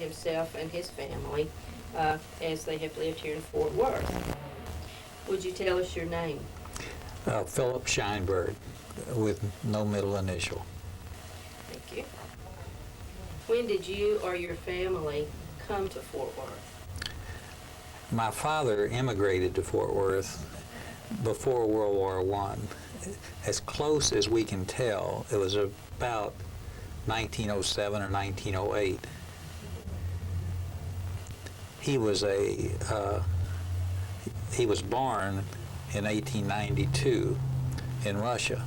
himself and his family as they have lived here in Fort Worth. Would you tell us your name? Philip Sheinberg, with no middle initial. Thank you. When did you or your family come to Fort Worth? My father immigrated to Fort Worth before World War I. As close as we can tell, it was about 1907 or 1908. He was born in 1892 in Russia.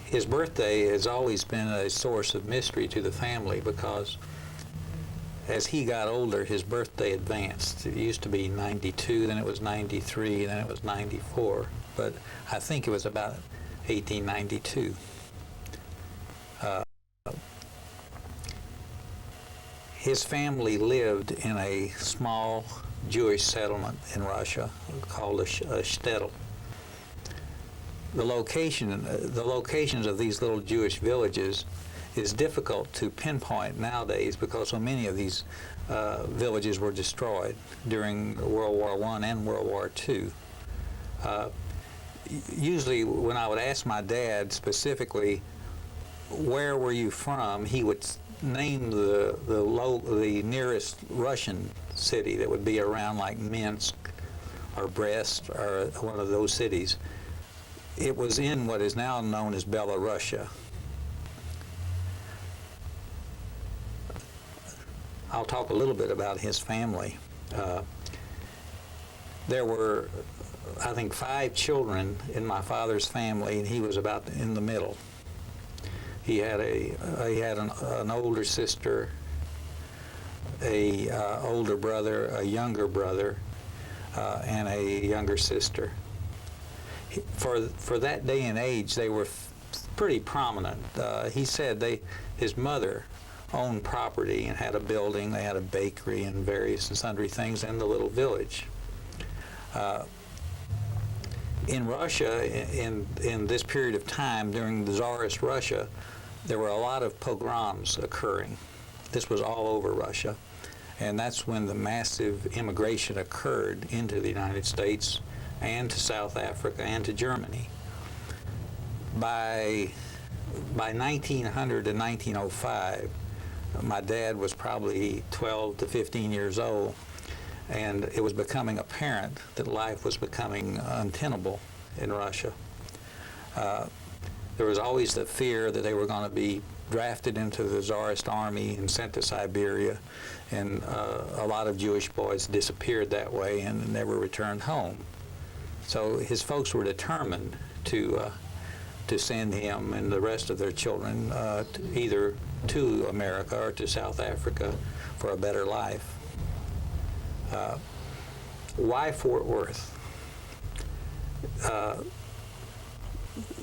His birthday has always been a source of mystery to the family because as he got older, his birthday advanced. It used to be 92, then it was 93, then it was 94, but I think it was about 1892. His family lived in a small Jewish settlement in Russia called a shtetl. The locations of these little Jewish villages is difficult to pinpoint nowadays because so many of these villages were destroyed during World War I and World War II. Usually when I would ask my dad specifically, where were you from, he would name the nearest Russian city that would be around, like Minsk or Brest or one of those cities. It was in what is now known as Belarusia. I'll talk a little bit about his family. There were, I think, 5 children in my father's family, and he was about in the middle. He had an older sister, a older brother, a younger brother, and a younger sister. For that day and age, they were pretty prominent. He said his mother owned property and had a building. They had a bakery and various and sundry things in the little village. In Russia, in this period of time during the Tsarist Russia, there were a lot of pogroms occurring. This was all over Russia, and that's when the massive immigration occurred into the United States and to South Africa and to Germany. By 1900 to 1905, my dad was probably 12 to 15 years old, and it was becoming apparent that life was becoming untenable in Russia. There was always the fear that they were going to be drafted into the Tsarist army and sent to Siberia, and a lot of Jewish boys disappeared that way and never returned home. So his folks were determined to send him and the rest of their children either to America or to South Africa for a better life. Why Fort Worth?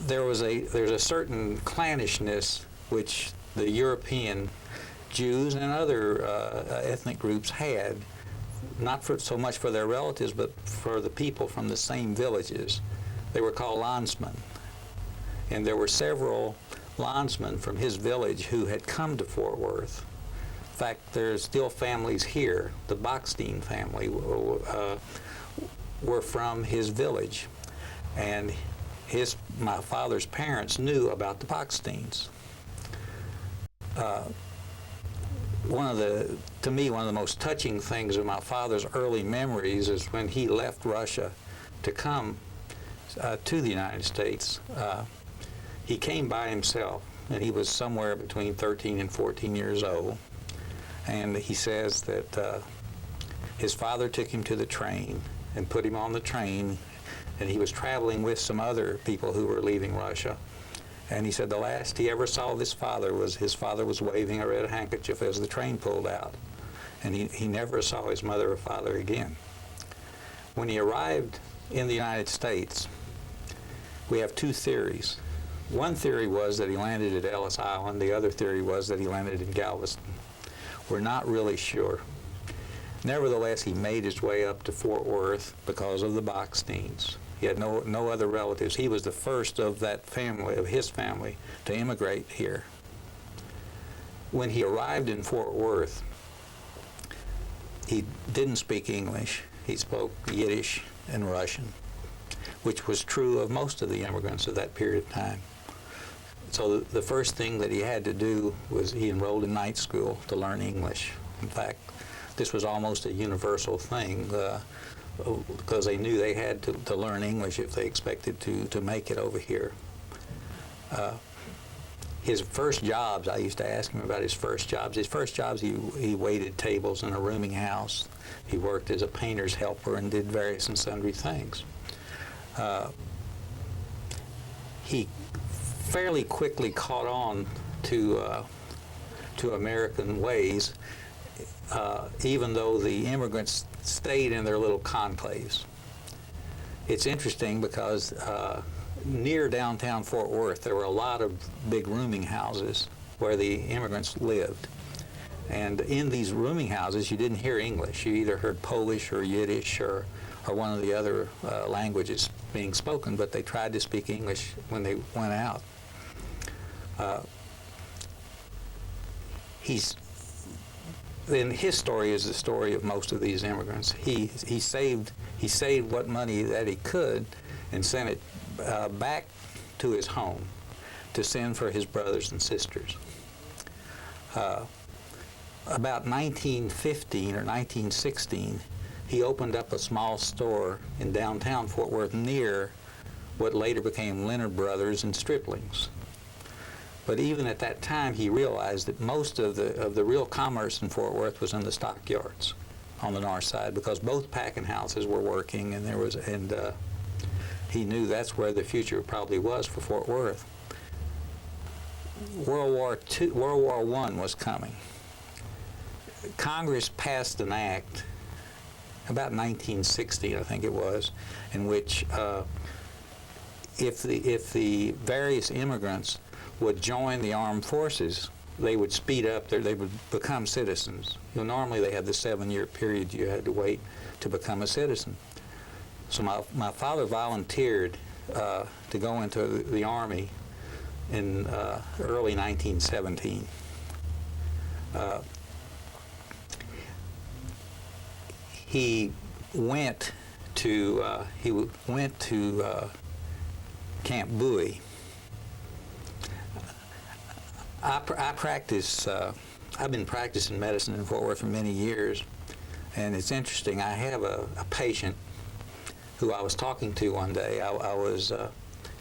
There's a certain clannishness which the European Jews and other ethnic groups had, not so much for their relatives, but for the people from the same villages. They were called landsmen. And there were several landsmen from his village who had come to Fort Worth. In fact, there's still families here. The Bockstein family were from his village. And my father's parents knew about the Bocksteins. To me, one of the most touching things of my father's early memories is when he left Russia to come to the United States. He came by himself, and he was somewhere between 13 and 14 years old. And he says that his father took him to the train and put him on the train, and he was traveling with some other people who were leaving Russia. And he said the last he ever saw of his father was waving a red handkerchief as the train pulled out. And he never saw his mother or father again. When he arrived in the United States, we have 2 theories. One theory was that he landed at Ellis Island. The other theory was that he landed in Galveston. We're not really sure. Nevertheless, he made his way up to Fort Worth because of the Bocksteins. He had no other relatives. He was the first of that family, of his family, to immigrate here. when he arrived in Fort Worth, he didn't speak English. He spoke Yiddish and Russian, which was true of most of the immigrants of that period of time. So the first thing that he had to do was he enrolled in night school to learn English. In fact, this was almost a universal thing because they knew they had to learn English if they expected to make it over here. His first jobs, I used to ask him about his first jobs. His first jobs, he waited tables in a rooming house. He worked as a painter's helper and did various and sundry things. He fairly quickly caught on to American ways, even though the immigrants stayed in their little conclaves. It's interesting because near downtown Fort Worth, there were a lot of big rooming houses where the immigrants lived. And in these rooming houses, you didn't hear English. You either heard Polish or Yiddish or one of the other languages being spoken, but they tried to speak English when they went out. Then his story is the story of most of these immigrants. He saved what money that he could and sent it back to his home to send for his brothers and sisters. About 1915 or 1916, he opened up a small store in downtown Fort Worth near what later became Leonard Brothers and Stripling's. But even at that time, he realized that most of the real commerce in Fort Worth was in the stockyards on the north side, because both packing houses were working, and he knew that's where the future probably was for Fort Worth. World War I was coming. Congress passed an act about 1960, I think it was, in which if the various immigrants would join the armed forces, they would speed up, they would become citizens. Normally they had the 7-year period you had to wait to become a citizen. So my father volunteered to go into the Army in early 1917. He went to Camp Bowie. I practice. I've been practicing medicine in Fort Worth for many years, and it's interesting. I have a patient who I was talking to one day.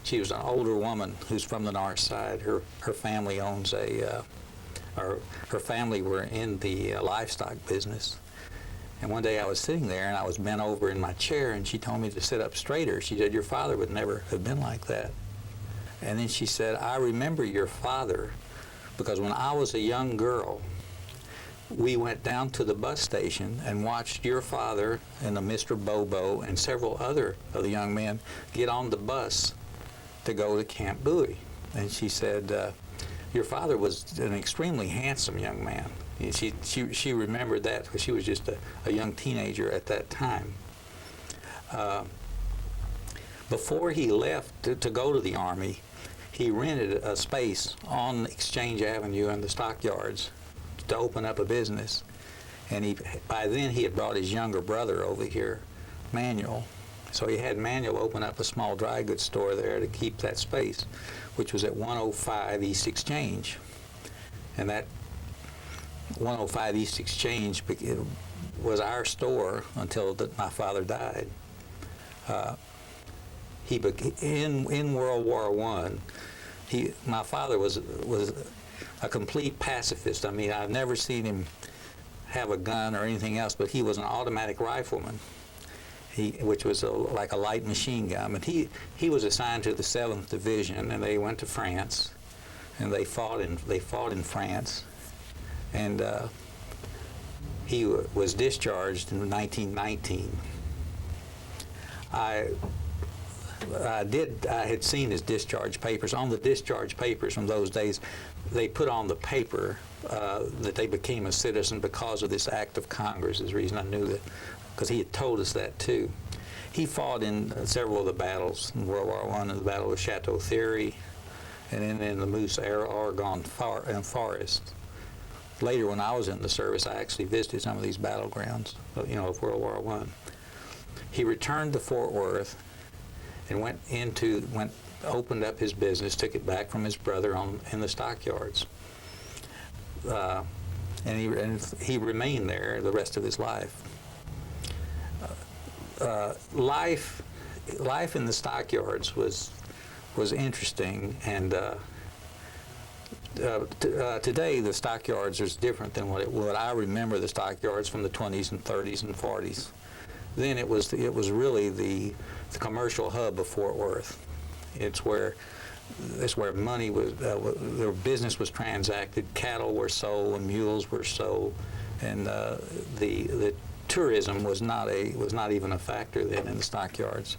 She was an older woman who's from the north side. Her family owns her family were in the livestock business. And one day I was sitting there and I was bent over in my chair, and she told me to sit up straighter. She said, "Your father would never have been like that." And then she said, "I remember your father because when I was a young girl, we went down to the bus station and watched your father and a Mr. Bobo and several other of the young men get on the bus to go to Camp Bowie." And she said, "Your father was an extremely handsome young man." And she remembered that because she was just a young teenager at that time. Before he left to go to the Army, he rented a space on Exchange Avenue in the stockyards to open up a business. And by then he had brought his younger brother over here, Manuel. So he had Manuel open up a small dry goods store there to keep that space, which was at 105 East Exchange. And that 105 East Exchange was our store until my father died. In World War I, my father was a complete pacifist. I mean, I've never seen him have a gun or anything else, but he was an automatic rifleman, which was like a light machine gun. And he was assigned to the 7th Division, and they went to France, and they fought in France, and he was discharged in 1919. I had seen his discharge papers. On the discharge papers from those days, they put on the paper that they became a citizen because of this act of Congress. Is the reason I knew that, because he had told us that too. He fought in several of the battles in World War I, in the Battle of Chateau Thierry, and then in the Moose Oregon Forest. later, when I was in the service, I actually visited some of these battlegrounds, of World War I. He returned to Fort Worth and opened up his business, took it back from his brother in the stockyards. And he remained there the rest of his life. Life in the stockyards was interesting, and today the stockyards is different than what I remember the stockyards from the 20s and 30s and 40s. Then it was really the commercial hub of Fort Worth. It's where money was, their business was transacted, cattle were sold, and mules were sold, and the tourism was not even a factor then in the stockyards.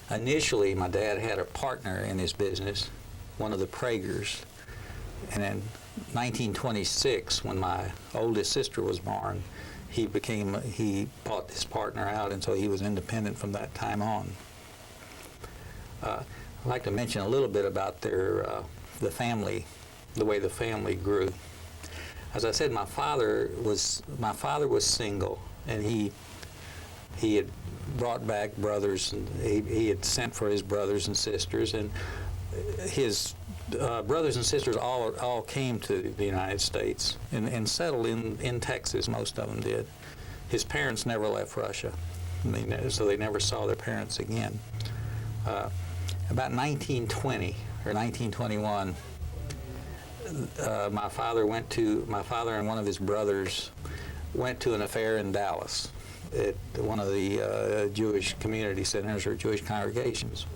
Initially, my dad had a partner in his business, one of the Pragers, and in 1926, when my oldest sister was born, he bought this partner out, and so he was independent from that time on. I'd like to mention a little bit about the way the family grew. As I said, my father was single, and he had brought back brothers, and he had sent for his brothers and sisters, and his brothers and sisters all came to the United States and settled in Texas. Most of them did. His parents never left Russia, so they never saw their parents again. About 1920 or 1921, my father and one of his brothers went to an affair in Dallas at one of the Jewish community centers or Jewish congregations.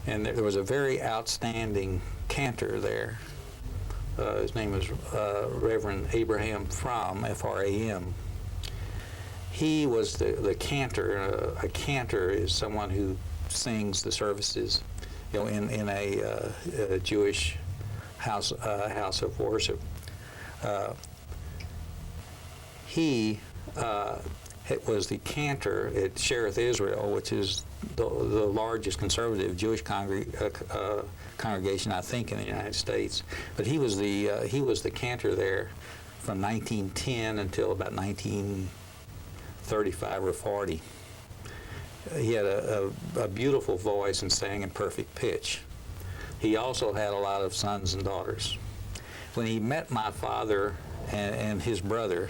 And there was a very outstanding cantor there. His name was Reverend Abraham Fromm, F-R-A-M. He was the cantor. A cantor is someone who sings the services, in a Jewish house of worship. He was the cantor at Shereth Israel, which is the largest conservative Jewish congregation, I think, in the United States. But he was the cantor there from 1910 until about 1935 or 40. He had a beautiful voice and sang in perfect pitch. He also had a lot of sons and daughters. When he met my father and his brother,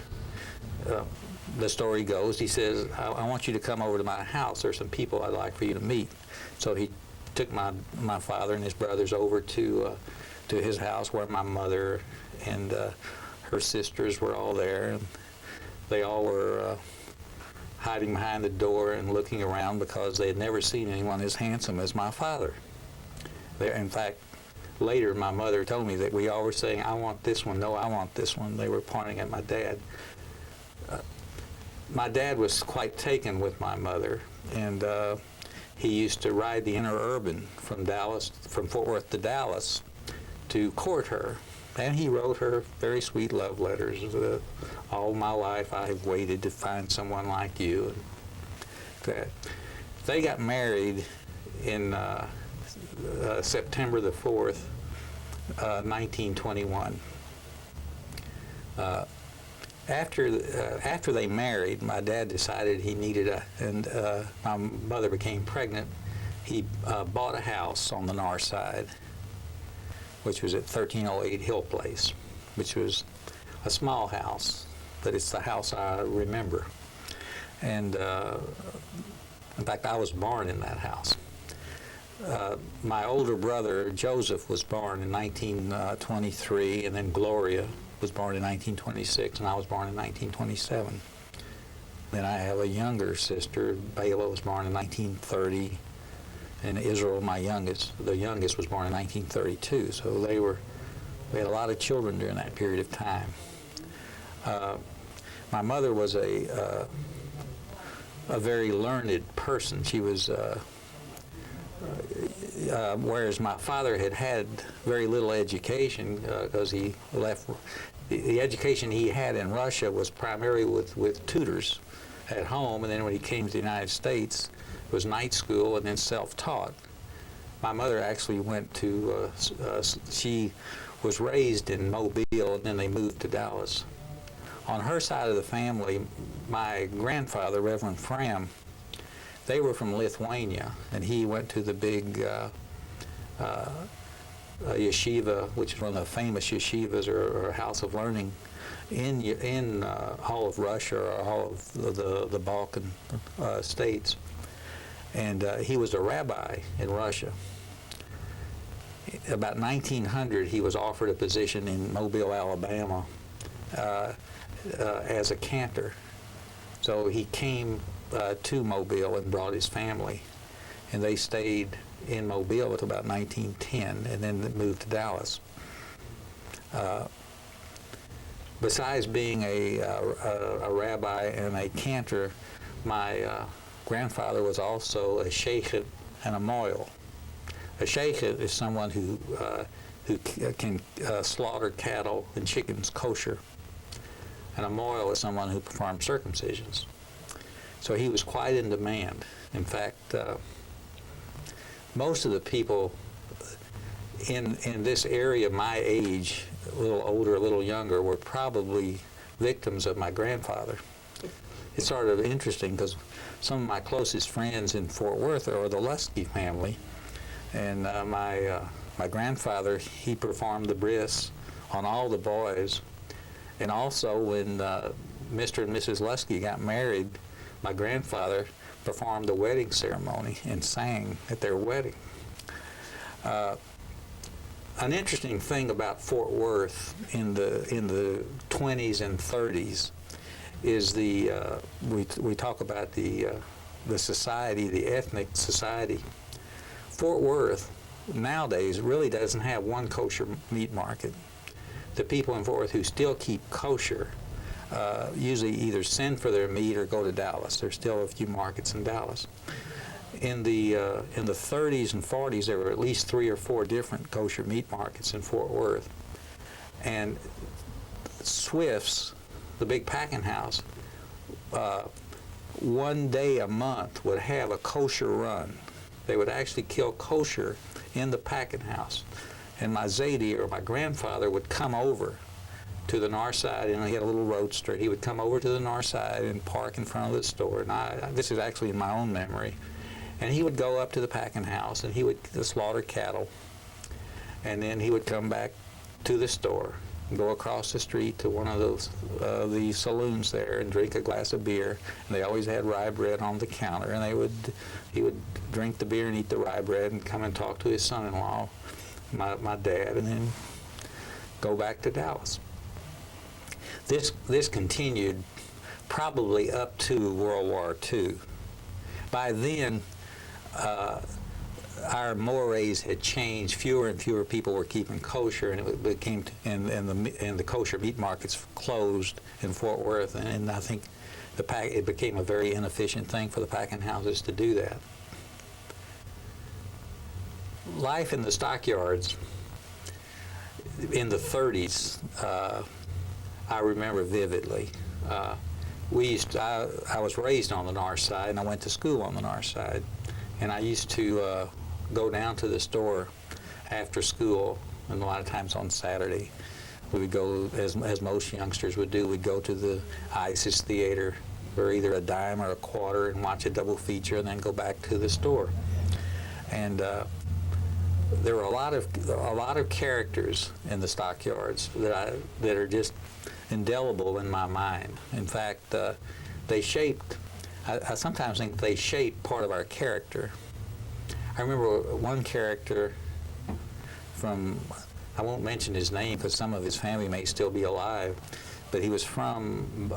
the story goes, he says, I want you to come over to my house. There's some people I'd like for you to meet. So he took my father and his brothers over to his house, where my mother and her sisters were all there. And they all were hiding behind the door and looking around because they had never seen anyone as handsome as my father. In fact, later my mother told me that we all were saying, I want this one, no, I want this one. They were pointing at my dad. My dad was quite taken with my mother, and he used to ride the interurban from Fort Worth to Dallas to court her. And he wrote her very sweet love letters. All my life I have waited to find someone like you. And they got married in September the 4th, 1921. After they married, my dad decided he needed and my mother became pregnant. He bought a house on the north side, which was at 1308 Hill Place, which was a small house, but it's the house I remember. And in fact, I was born in that house. My older brother, Joseph, was born in 1923, and then Gloria was born in 1926, and I was born in 1927. Then I have a younger sister. Bela was born in 1930, and Israel, the youngest, was born in 1932. So we had a lot of children during that period of time. My mother was a very learned person. She was, whereas my father had very little education because he left. The education he had in Russia was primarily with tutors at home, and then when he came to the United States, it was night school and then self-taught. My mother actually went to, she was raised in Mobile, and then they moved to Dallas. On her side of the family, my grandfather, Reverend Fram, they were from Lithuania, and he went to the big yeshiva, which is one of the famous yeshivas or house of learning in all of Russia or all of the Balkan states. And he was a rabbi in Russia. About 1900, he was offered a position in Mobile, Alabama, as a cantor. So he came to Mobile and brought his family, and they stayed in Mobile until about 1910, and then moved to Dallas. Besides being a rabbi and a cantor, my grandfather was also a sheikh and a moil. A sheikh is someone who can slaughter cattle and chickens kosher, and a moil is someone who performs circumcisions. So he was quite in demand. In fact, most of the people in this area my age, a little older, a little younger, were probably victims of my grandfather. It's sort of interesting because some of my closest friends in Fort Worth are the Lusky family, and my grandfather, he performed the bris on all the boys, and also when Mr. and Mrs. Lusky got married, my grandfather performed the wedding ceremony and sang at their wedding. An interesting thing about Fort Worth in the 20s and 30s is we talk about the society, the ethnic society. Fort Worth nowadays really doesn't have one kosher meat market. The people in Fort Worth who still keep kosher usually either send for their meat or go to Dallas. There's still a few markets in Dallas. In the 30s and 40s, there were at least 3 or 4 different kosher meat markets in Fort Worth. And Swift's, the big packing house, one day a month would have a kosher run. They would actually kill kosher in the packing house. And my Zadie, or my grandfather, would come over to the north side, and he had a little roadster. He would come over to the north side and park in front of the store. And this is actually in my own memory. And he would go up to the packing house, and he would slaughter cattle. And then he would come back to the store, and go across the street to one of those the saloons there and drink a glass of beer. And they always had rye bread on the counter, and he would drink the beer and eat the rye bread and come and talk to his son-in-law, my dad, and then go back to Dallas. This continued probably up to World War II. By then, our mores had changed. Fewer and fewer people were keeping kosher, and it became and the kosher meat markets closed in Fort Worth. And I think it became a very inefficient thing for the packing houses to do that. Life in the stockyards in the 30s, I remember vividly. I was raised on the north side, and I went to school on the north side. And I used to go down to the store after school, and a lot of times on Saturday. We would go, as most youngsters would do, we'd go to the ISIS theater for either a dime or a quarter and watch a double feature, and then go back to the store. And there were a lot of characters in the stockyards that are just indelible in my mind. In fact, they shaped. I sometimes think they shaped part of our character. I remember one character from, I won't mention his name because some of his family may still be alive, but he was from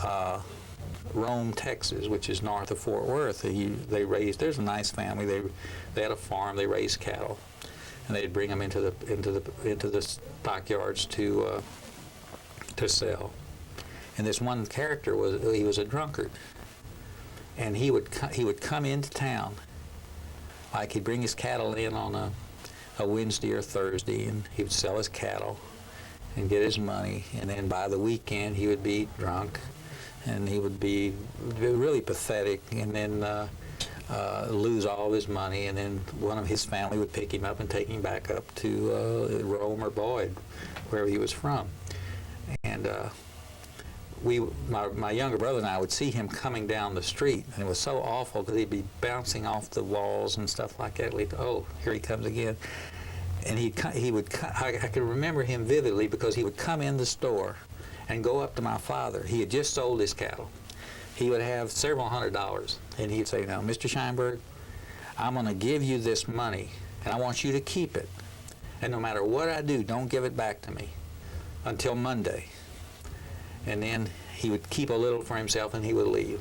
Rome, Texas, which is north of Fort Worth. There's a nice family. They had a farm. They raised cattle, and they'd bring them into the stockyards to sell. And this one character was a drunkard. And he would come into town, like he'd bring his cattle in on a Wednesday or Thursday, and he would sell his cattle and get his money. And then by the weekend, he would be drunk, and he would be really pathetic, and then lose all of his money. And then one of his family would pick him up and take him back up to Rome or Boyd, where he was from. And my younger brother and I would see him coming down the street, and it was so awful because he'd be bouncing off the walls and stuff like that. We'd, oh, here he comes again. And I can remember him vividly because he would come in the store and go up to my father. He had just sold his cattle. He would have several $100s, and he'd say, now, Mr. Sheinberg, I'm going to give you this money, and I want you to keep it. And no matter what I do, don't give it back to me until Monday. And then he would keep a little for himself, and he would leave.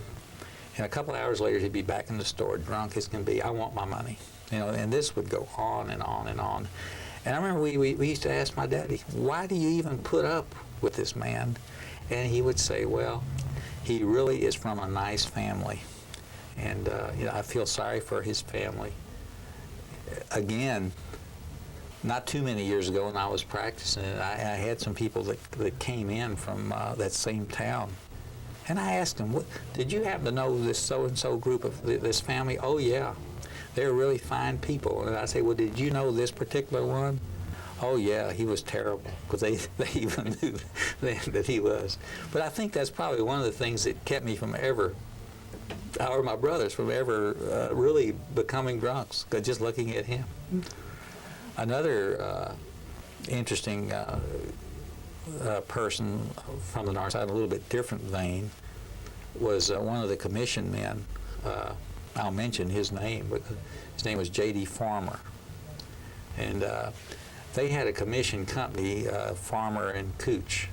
And a couple hours later, he'd be back in the store, drunk as can be. I want my money. You know, and this would go on and on and on. And I remember we used to ask my daddy, why do you even put up with this man? And he would say, well, he really is from a nice family. And you know, I feel sorry for his family. Again, not too many years ago when I was practicing it, I had some people that came in from that same town. And I asked them, did you happen to know this so-and-so group of this family? Oh, yeah. They're really fine people. And I say, well, did you know this particular one? Oh, yeah, he was terrible, because they even knew that he was. But I think that's probably one of the things that kept me from ever, or my brothers, from ever really becoming drunks, just looking at him. Another interesting person from the north side, a little bit different vein, was one of the commission men. I'll mention his name, but his name was J.D. Farmer. And they had a commission company, Farmer and Cooch.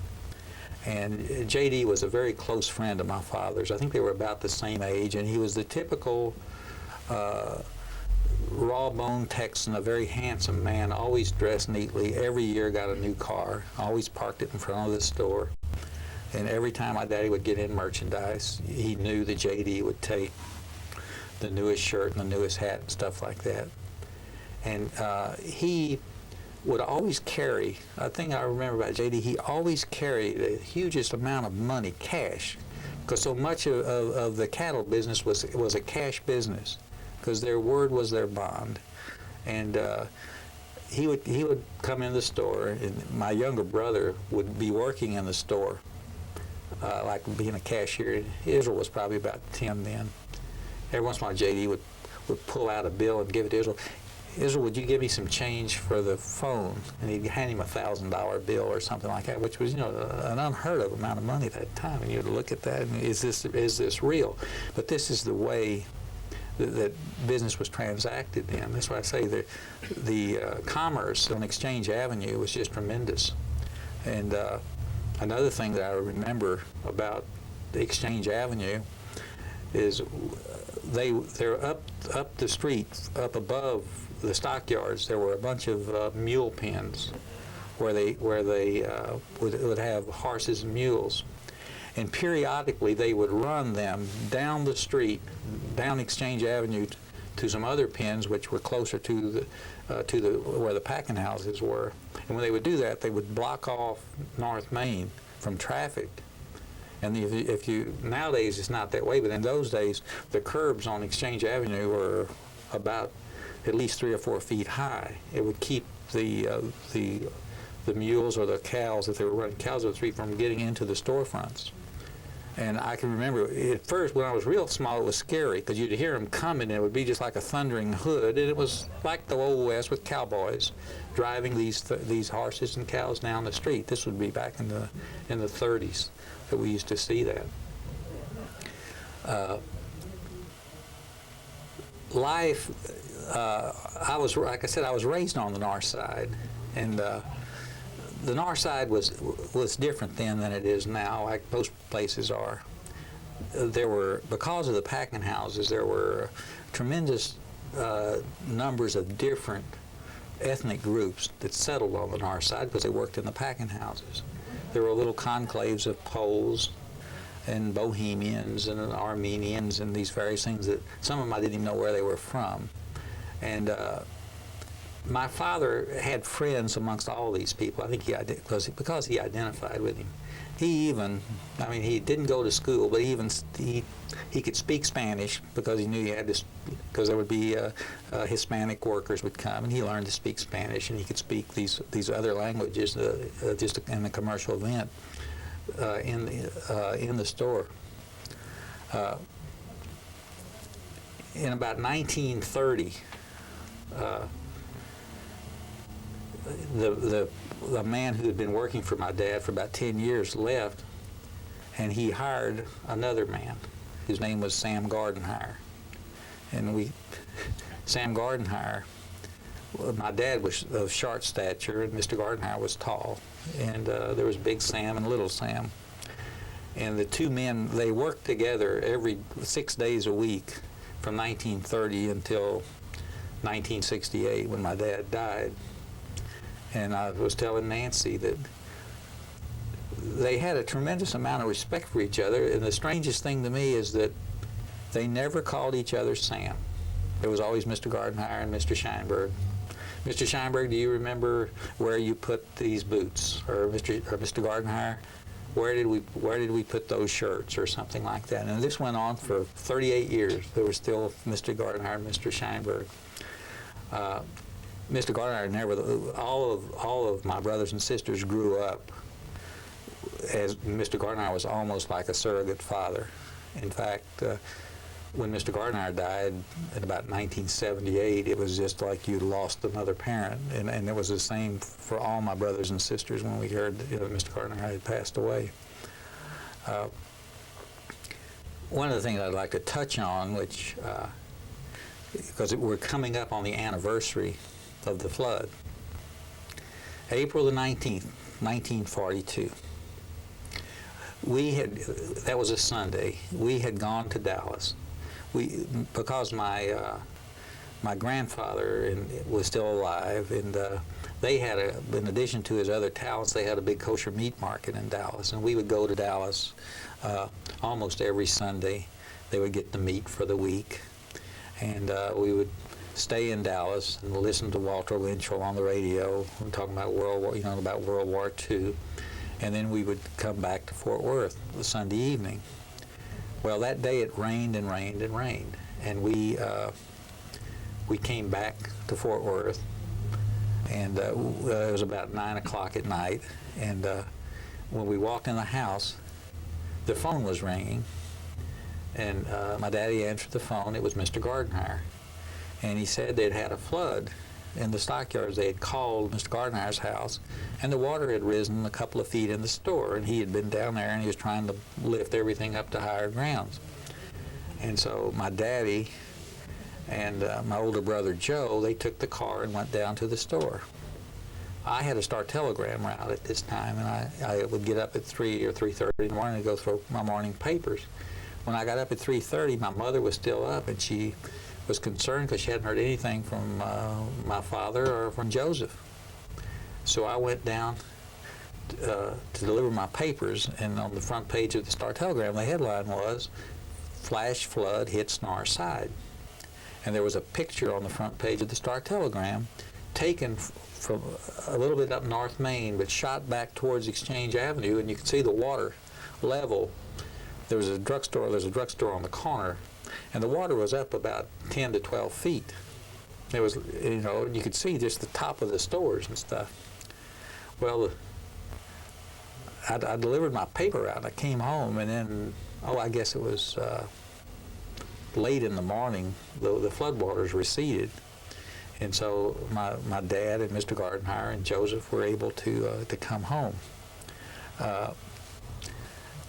And J.D. was a very close friend of my father's. I think they were about the same age, and he was the typical raw-boned Texan, a very handsome man, always dressed neatly, every year got a new car, always parked it in front of the store. And every time my daddy would get in merchandise, he knew that J.D. would take the newest shirt and the newest hat and stuff like that. And he would always carry, a thing I remember about J.D., he always carried the hugest amount of money, cash, because so much of the cattle business was a cash business, because their word was their bond. And he would come in the store, and my younger brother would be working in the store, like being a cashier. Israel was probably about 10 then. Every once in a while, J.D. would pull out a bill and give it to Israel. Israel, would you give me some change for the phone? And he'd hand him a $1,000 bill or something like that, which was, you know, an unheard of amount of money at that time. And you'd look at that and is this real? But this is the way that business was transacted then. That's why I say the commerce on Exchange Avenue was just tremendous. And another thing that I remember about the Exchange Avenue is they're up the street, up above the stockyards. There were a bunch of mule pens where they would have horses and mules, and periodically they would run them down the street, down Exchange Avenue, to some other pens which were closer to where the packing houses were. And when they would do that, they would block off North Main from traffic. And if you nowadays it's not that way, but in those days the curbs on Exchange Avenue were about at least 3 or 4 feet high. It would keep the mules or the cows, if they were running cows on the street, from getting into the storefronts. And I can remember at first when I was real small, it was scary because you'd hear them coming and it would be just like a thundering hood, and it was like the Old West with cowboys driving these horses and cows down the street. This would be back in the 30s that we used to see that. Life, I was, like I said, I was raised on the north side, and the north side was different then than it is now, like most places are. There were, because of the packing houses, there were tremendous numbers of different ethnic groups that settled on the north side because they worked in the packing houses. There were little conclaves of Poles and Bohemians and Armenians and these various things that some of them I didn't even know where they were from. And My father had friends amongst all these people. I think because he identified with him. He even, I mean, he didn't go to school, but he could speak Spanish because he knew he had to, because there would be Hispanic workers would come, and he learned to speak Spanish, and he could speak these other languages just in the commercial event in the store. In about 1930, the man who had been working for my dad for about 10 years left, and he hired another man. His name was Sam Gardenhire. And Sam Gardenhire, my dad was of short stature, and Mr. Gardenhire was tall. And there was Big Sam and Little Sam. And the two men, they worked together every 6 days a week from 1930 until 1968 when my dad died. And I was telling Nancy that they had a tremendous amount of respect for each other, and the strangest thing to me is that they never called each other Sam. There was always Mr. Gardenhire and Mr. Sheinberg. Mr. Sheinberg, do you remember where you put these boots? Or Mr. Gardenhire, where did we put those shirts, or something like that? And this went on for 38 years. There was still Mr. Gardenhire and Mr. Sheinberg. Mr. Gardenhire never. All of my brothers and sisters grew up as Mr. Gardenhire was almost like a surrogate father. In fact, when Mr. Gardenhire died in about 1978, it was just like you'd lost another parent, and it was the same for all my brothers and sisters when we heard that Mr. Gardenhire had passed away. One of the things I'd like to touch on, which because we're coming up on the anniversary of the flood, April the 19th, 1942. That was a Sunday. We had gone to Dallas. Because my grandfather was still alive, and they had in addition to his other talents, they had a big kosher meat market in Dallas, and we would go to Dallas almost every Sunday. They would get the meat for the week, and we would stay in Dallas and listen to Walter Winchell on the radio, talking about World War II. And then we would come back to Fort Worth the Sunday evening. Well, that day it rained and rained and rained, and we came back to Fort Worth, and it was about 9 o'clock at night. And when we walked in the house, the phone was ringing, and my daddy answered the phone. It was Mr. Gardenhire, and he said they'd had a flood in the stockyards. They had called Mr. Gardenhire's house, and the water had risen a couple of feet in the store, and he had been down there, and he was trying to lift everything up to higher grounds. And so my daddy and my older brother Joe, they took the car and went down to the store. I had a Star Telegram route at this time, and I would get up at 3 or 3:30 in the morning to go through my morning papers. When I got up at 3:30, my mother was still up, and she was concerned because she hadn't heard anything from my father or from Joseph. So I went down to deliver my papers, and on the front page of the Star Telegram, the headline was, "Flash Flood Hits North Side." And there was a picture on the front page of the Star Telegram taken from a little bit up North Main, but shot back towards Exchange Avenue, and you could see the water level. There's a drugstore on the corner, and the water was up about 10 to 12 feet. It was, you could see just the top of the stores and stuff. Well, I delivered my paper out, and I came home, and then, I guess it was late in the morning, the floodwaters receded. And so my dad and Mr. Gardenhire and Joseph were able to come home.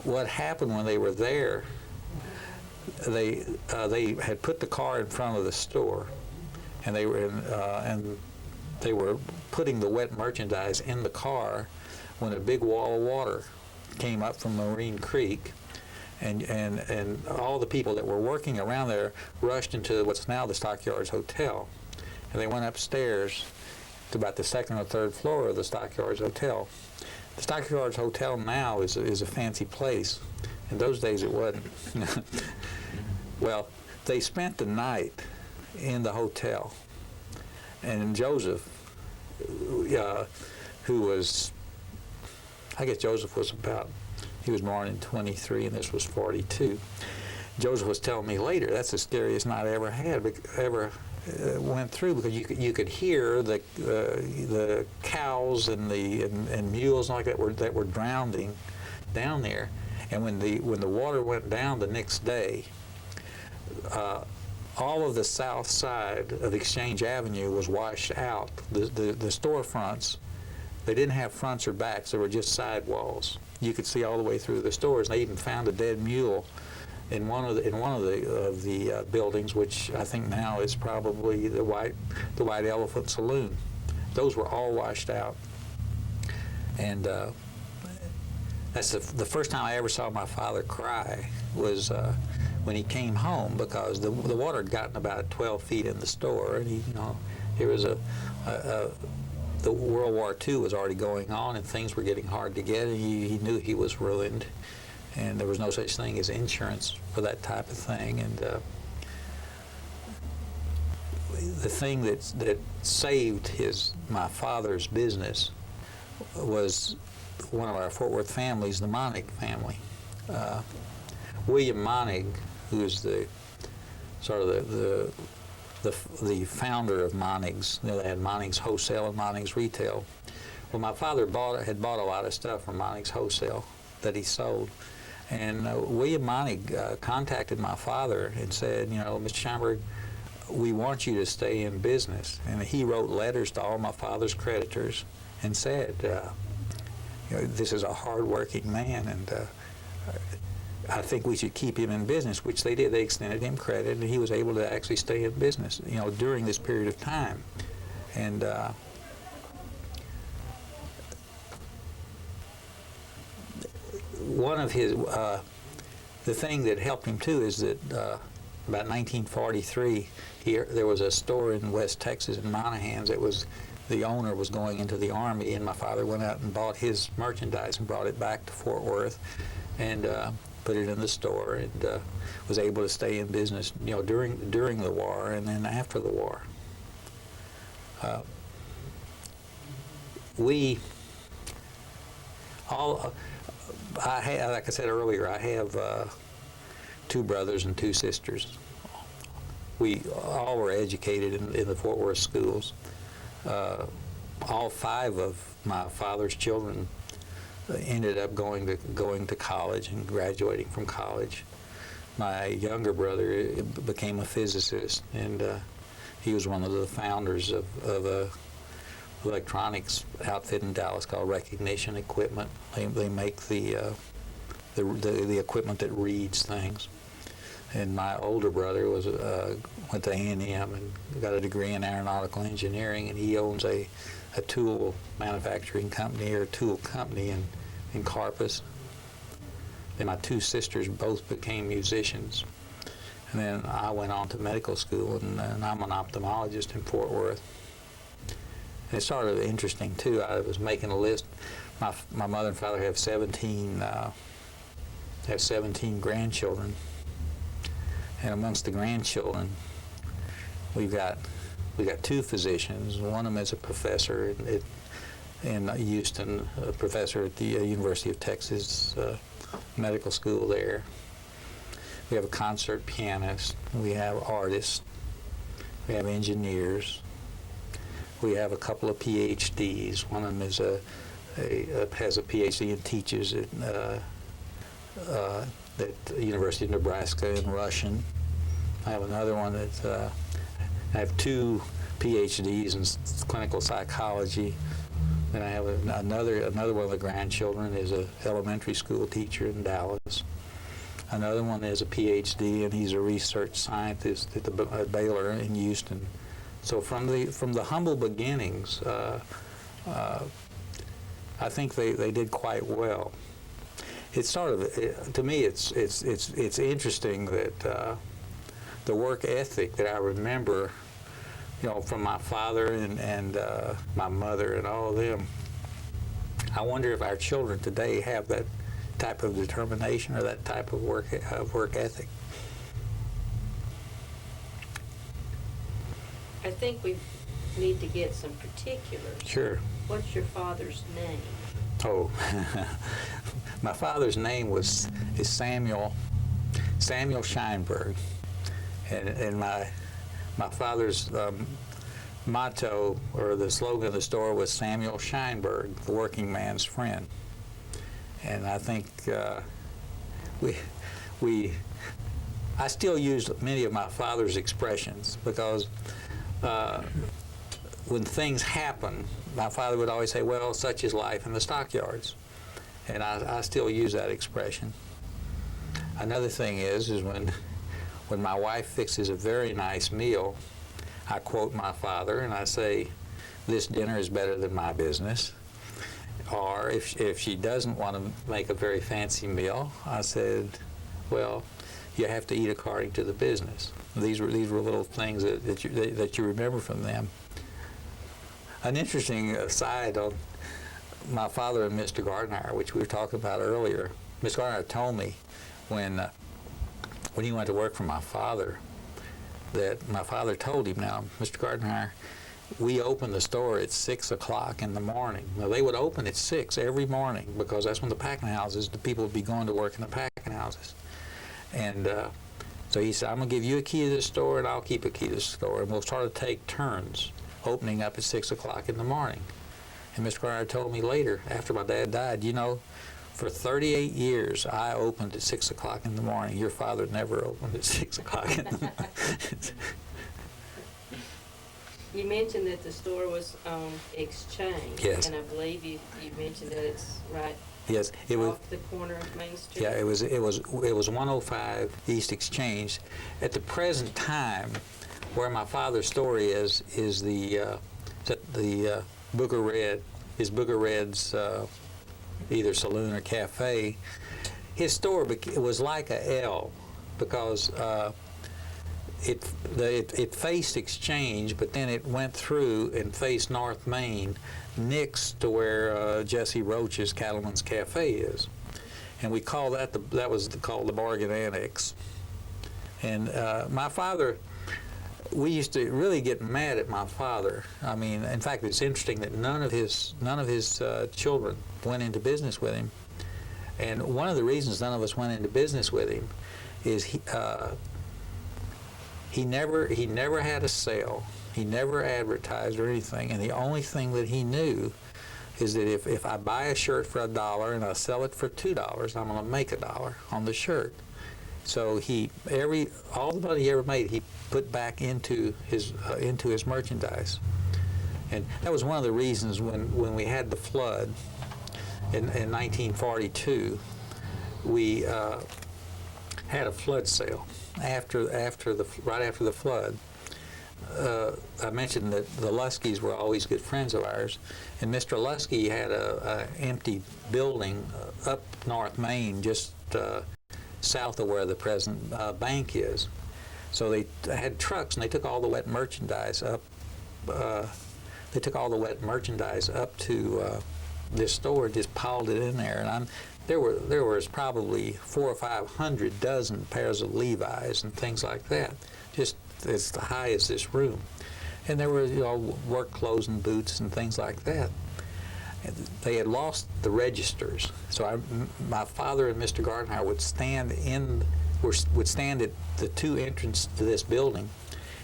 What happened when they were there, they had put the car in front of the store, and they were putting the wet merchandise in the car when a big wall of water came up from Marine Creek, and all the people that were working around there rushed into what's now the Stockyards Hotel, and they went upstairs to about the second or third floor of the Stockyards Hotel. The Stockyards Hotel now is a fancy place. In those days it wasn't. Well, they spent the night in the hotel, and Joseph, who was, I guess Joseph was he was born in 23 and this was 42. Joseph was telling me later, that's the scariest night I ever had, went through, because you could hear the cows and mules and like that were drowning down there. And when the water went down the next day, all of the south side of Exchange Avenue was washed out. The storefronts, they didn't have fronts or backs, they were just side walls. You could see all the way through the stores. They even found a dead mule in one of the buildings, which I think now is probably the White Elephant Saloon. Those were all washed out. And that's the first time I ever saw my father cry was when he came home, because the water had gotten about 12 feet in the store, and there was the World War II was already going on, and things were getting hard to get, and he knew he was ruined, and there was no such thing as insurance for that type of thing. And the thing that saved my father's business was one of our Fort Worth families, the Monig family. William Monig, who is the founder of Monig's. They had Monig's Wholesale and Monig's Retail. Well, my father had bought a lot of stuff from Monig's Wholesale that he sold. And William Monig contacted my father and said, Mr. Sheinberg, we want you to stay in business. And he wrote letters to all my father's creditors and said, this is a hard-working man, and I think we should keep him in business, which they did. They extended him credit, and he was able to actually stay in business, during this period of time. And one of his, the thing that helped him too is that about 1943, there was a store in West Texas in Monahans. The owner was going into the Army, and my father went out and bought his merchandise and brought it back to Fort Worth and put it in the store, and was able to stay in business, during the war and then after the war. Like I said earlier, I have 2 brothers and 2 sisters. We all were educated in the Fort Worth schools. All 5 of my father's children ended up going to college and graduating from college. My younger brother became a physicist, and he was one of the founders of a electronics outfit in Dallas called Recognition Equipment. They make the equipment that reads things. And my older brother went to A&M and got a degree in aeronautical engineering, and he owns a tool manufacturing company or tool company in Corpus. Then my 2 sisters both became musicians. And then I went on to medical school, and I'm an ophthalmologist in Fort Worth. And it's sort of interesting too. I was making a list. My mother and father have 17 grandchildren. And amongst the grandchildren, we've got 2 physicians. One of them is a professor in Houston, a professor at the University of Texas Medical School there. We have a concert pianist. We have artists. We have engineers. We have a couple of PhDs. One of them has a PhD and teaches at the University of Nebraska in Russian. I have another one that I have 2 PhDs in clinical psychology. Then I have another one of the grandchildren is an elementary school teacher in Dallas. Another one is a PhD, and he's a research scientist at Baylor in Houston. So from the humble beginnings, I think they did quite well. It's sort of, to me, it's interesting that the work ethic that I remember, from my father and my mother and all of them. I wonder if our children today have that type of determination or that type of work ethic. I think need to get some particulars. Sure. What's your father's name? Oh, my father's name is Samuel Sheinberg, and my father's motto, or the slogan of the store, was Samuel Sheinberg, the working man's friend. And I think I still use many of my father's expressions, because when things happen, my father would always say, well, such is life in the stockyards. And I still use that expression. Another thing is when my wife fixes a very nice meal, I quote my father and I say, this dinner is better than my business. Or if she doesn't want to make a very fancy meal, I said, well, you have to eat according to the business. These were little things that you remember from them. An interesting aside on my father and Mr. Gardner, which we were talking about earlier. Mr. Gardner told me when he went to work for my father, that my father told him, now, Mr. Gardner, we open the store at 6 o'clock in the morning. Now, they would open at 6 every morning, because that's when the packing houses, the people would be going to work in the packing houses. And so he said, I'm going to give you a key to the store, and I'll keep a key to the store, and we'll sort of take turns opening up at 6 o'clock in the morning. And Mr. Gardner told me later, after my dad died, you know, for 38 years, I opened at 6 o'clock in the morning. Your father never opened at 6 o'clock in the morning. You mentioned that the store was on Exchange. Yes. And I believe you mentioned that it's right Yes, it was. off the corner of Main Street. Yeah, it was 105 East Exchange. At the present time, where my father's store is the Booger Red, is Booger Red's either saloon or cafe. His store was like a L, because it faced Exchange, but then it went through and faced North Main, next to where Jesse Roach's Cattleman's Cafe is, and we call that called the Bargain Annex. And my father, we used to really get mad at my father. I mean, in fact, it's interesting that none of his children went into business with him. And one of the reasons none of us went into business with him is he never had a sale. He never advertised or anything. And the only thing that he knew is that if I buy a shirt for $1 and I sell it for $2, I'm going to make $1 on the shirt. So all the money he ever made, he put back into his merchandise. And that was one of the reasons when we had the flood in 1942, we had a flood sale right after the flood. I mentioned that the Luskys were always good friends of ours, and Mr. Lusky had a empty building up North Main, just south of where the present bank is. So they had trucks, and they took all the wet merchandise up. They took all the wet merchandise up to this store, just piled it in there, and there was probably 400 or 500 dozen pairs of Levi's and things like that, just as high as this room. And there were work clothes and boots and things like that. And they had lost the registers, so my father and Mr. Gardner would stand at the two entrances to this building.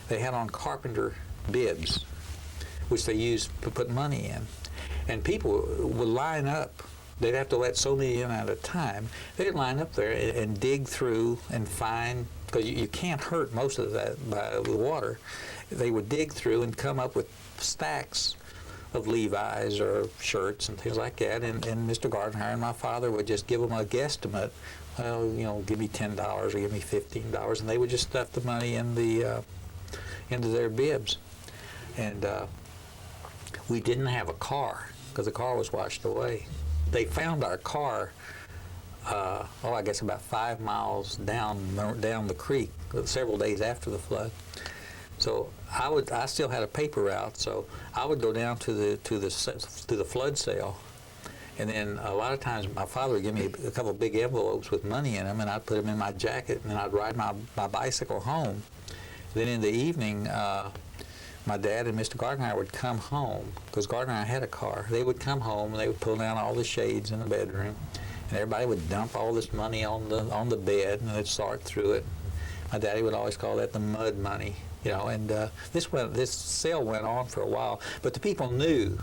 They had on carpenter bibs, which they used to put money in. And people would line up. They'd have to let so many in at a time. They'd line up there and dig through and find, because you can't hurt most of that by the water. They would dig through and come up with stacks of Levi's or shirts and things like that. And Mr. Gardner and my father would just give them a guesstimate. Well, give me $10 or give me $15, and they would just stuff the money into their bibs. And we didn't have a car because the car was washed away. They found our car, I guess about 5 miles down the creek, several days after the flood. So I still had a paper route, so I would go down to the flood sale, and then a lot of times my father would give me a couple of big envelopes with money in them, and I'd put them in my jacket, and then I'd ride my bicycle home. Then in the evening, my dad and Mr. Gardner would come home, because Gardner had a car. They would come home and they would pull down all the shades in the bedroom, and everybody would dump all this money on the bed, and they'd sort through it. My daddy would always call that the mud money, you know. And this sale went on for a while, but the people knew.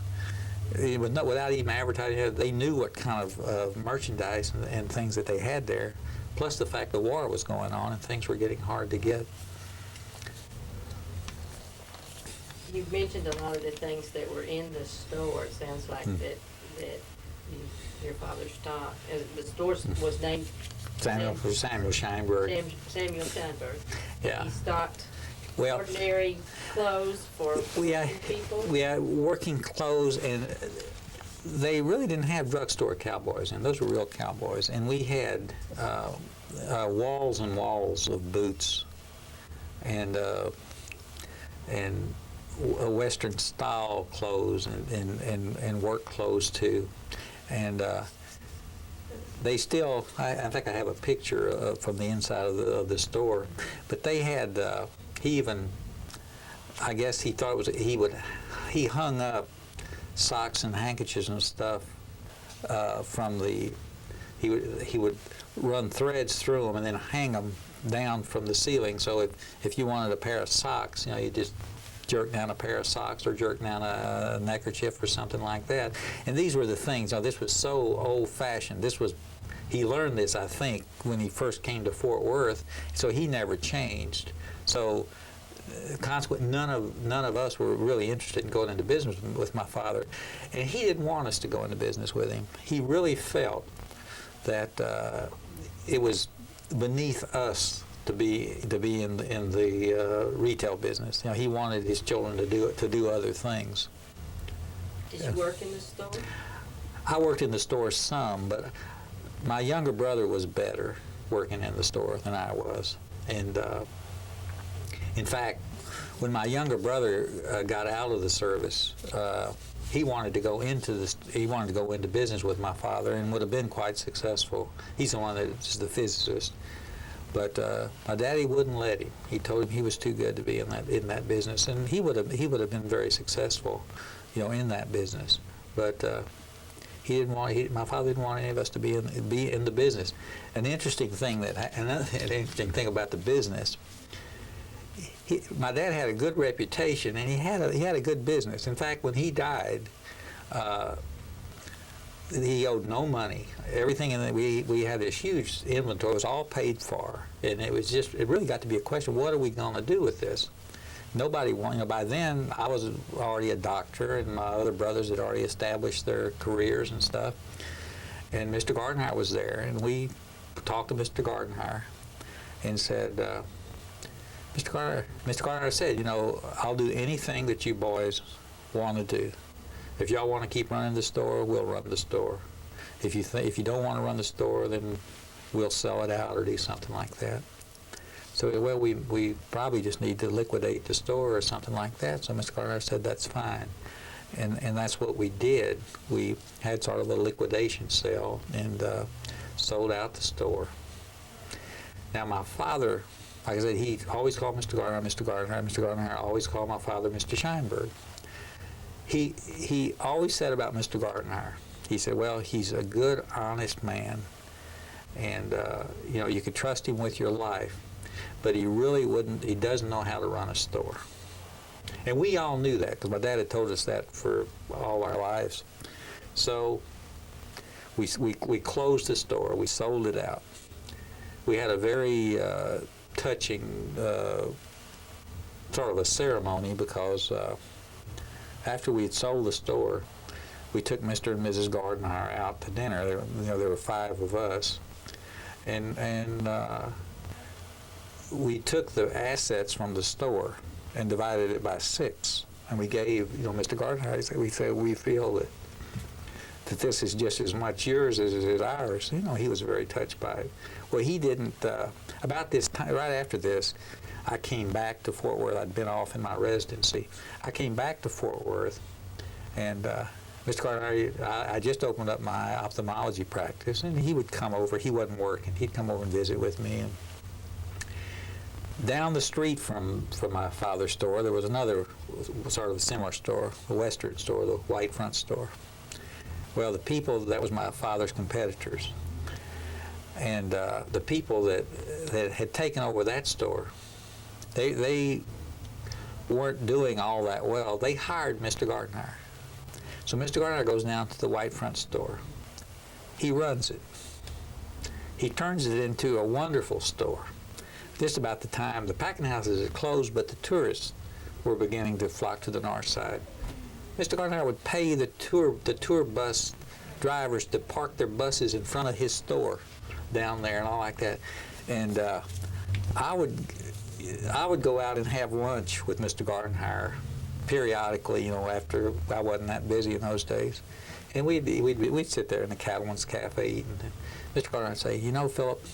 Without even advertising, they knew what kind of merchandise and things that they had there, plus the fact the war was going on and things were getting hard to get. You've mentioned a lot of the things that were in the store. It sounds like that your father stocked. The store was named Samuel Sheinberg. Samuel Sheinberg. Yeah. He stocked Well, ordinary clothes for people. We had working clothes, and they really didn't have drugstore cowboys, and those were real cowboys. And we had walls and walls of boots, and Western style clothes, and work clothes too. And they still, I think I have a picture from the inside of the store, but they had. He even, I guess he thought it was, he hung up socks and handkerchiefs and stuff from the, he would run threads through them and then hang them down from the ceiling. So if you wanted a pair of socks, you know, you just jerk down a pair of socks or jerk down a neckerchief or something like that. And these were the things. Now, this was so old-fashioned. He learned this, I think, when he first came to Fort Worth, so he never changed. So, consequently, none of us were really interested in going into business with my father, and he didn't want us to go into business with him. He really felt that it was beneath us to be in the retail business. You know, he wanted his children to do other things. Did you work in the store? I worked in the store some, but my younger brother was better working in the store than I was, and. In fact, when my younger brother got out of the service, he wanted to go into business with my father and would have been quite successful. He's the one that's the physicist, but my daddy wouldn't let him. He told him he was too good to be in that business, and he would have been very successful, you know, in that business. But my father didn't want any of us to be in the business. Another interesting thing about the business. My dad had a good reputation, and he had a good business. In fact, when he died, he owed no money. Everything we had this huge inventory. It was all paid for, and it really got to be a question: what are we going to do with this? Nobody wanted. You know, by then, I was already a doctor, and my other brothers had already established their careers and stuff. And Mr. Gardner was there, and we talked to Mr. Gardner and said. Mr. Gardner said, you know, I'll do anything that you boys want to do. If y'all want to keep running the store, we'll run the store. If you don't want to run the store, then we'll sell it out or do something like that. So, well, we probably just need to liquidate the store or something like that. So Mr. Gardner said, that's fine. And that's what we did. We had sort of a liquidation sale and sold out the store. Now, my father, like I said, he always called Mr. Gardner, Mr. Gardner. Mr. Gardner always called my father Mr. Sheinberg. He always said about Mr. Gardner, he said, well, he's a good, honest man, and you know, you could trust him with your life, but he doesn't know how to run a store. And we all knew that, because my dad had told us that for all our lives. So we closed the store, we sold it out. We had a very touching sort of a ceremony, because after we had sold the store, we took Mr. and Mrs. Gardner out to dinner. There were 5 of us, and we took the assets from the store and divided it by 6, and we gave, you know, Mr. Gardner. We said we feel that this is just as much yours as it is ours. You know, he was very touched by it. Well, he didn't. About this time, right after this, I came back to Fort Worth. I'd been off in my residency. I came back to Fort Worth, and Mr. Gardner, I just opened up my ophthalmology practice, and he would come over. He wasn't working. He'd come over and visit with me. And Down the street from my father's store, there was another sort of a similar store, the Western store, the white front store. Well, the people, that was my father's competitors. And the people that had taken over that store, they weren't doing all that well. They hired Mr. Gartenhire. So Mr. Gartenhire goes down to the white front store. He runs it. He turns it into a wonderful store. Just about the time the packing houses had closed, but the tourists were beginning to flock to the north side. Mr. Gartenhire would pay the tour bus drivers to park their buses in front of his store down there and all like that. And I would go out and have lunch with Mr. Gartenhire periodically, you know, after I wasn't that busy in those days. And we'd sit there in the Cattleman's Cafe eating. Mr. Gartenhire would say, you know, Philip,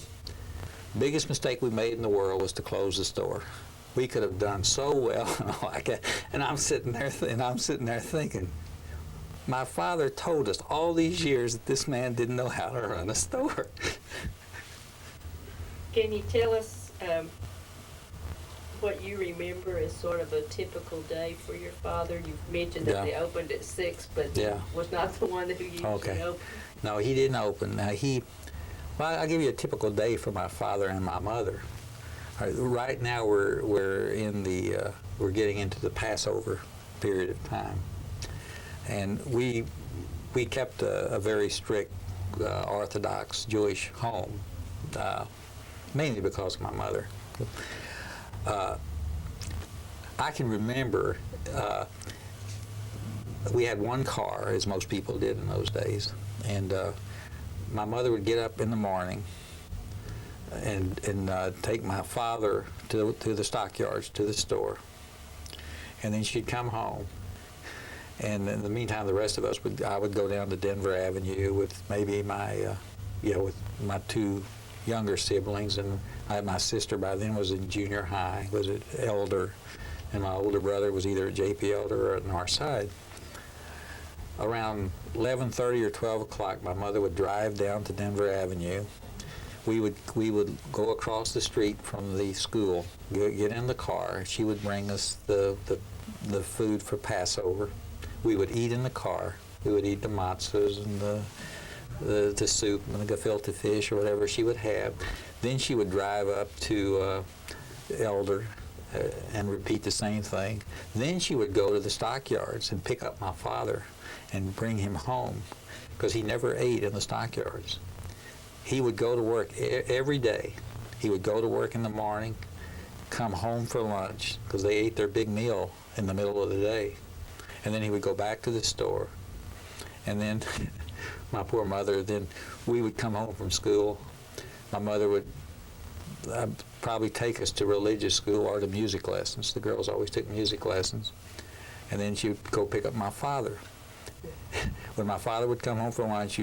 biggest mistake we made in the world was to close the store. We could have done so well and all like that. And I'm sitting there thinking, my father told us all these years that this man didn't know how to run a store. Can you tell us what you remember as sort of a typical day for your father? You've mentioned that they opened at 6, but he was not the one who usually opened. No, he didn't open. Well, I'll give you a typical day for my father and my mother. Right now we're getting into the Passover period of time, and we kept a very strict Orthodox Jewish home, mainly because of my mother. I can remember we had one car, as most people did in those days, and my mother would get up in the morning and take my father to the stockyards, to the store, and then she'd come home. And in the meantime, the rest of us I would go down to Denver Avenue with maybe with my 2 younger siblings, and my sister by then was in junior high, was at Elder, and my older brother was either at J.P. Elder or at Northside. Around 11:30 or 12 o'clock, my mother would drive down to Denver Avenue. We would go across the street from the school, get in the car. She would bring us the food for Passover. We would eat in the car. We would eat the matzahs and the soup and the gefilte fish or whatever she would have. Then she would drive up to Elder and repeat the same thing. Then she would go to the stockyards and pick up my father and bring him home, because he never ate in the stockyards. He would go to work every day. He would go to work in the morning, come home for lunch, because they ate their big meal in the middle of the day. And then he would go back to the store. And then my poor mother, then we would come home from school. My mother would probably take us to religious school or to music lessons. The girls always took music lessons. And then she would go pick up my father. When my father would come home for lunch,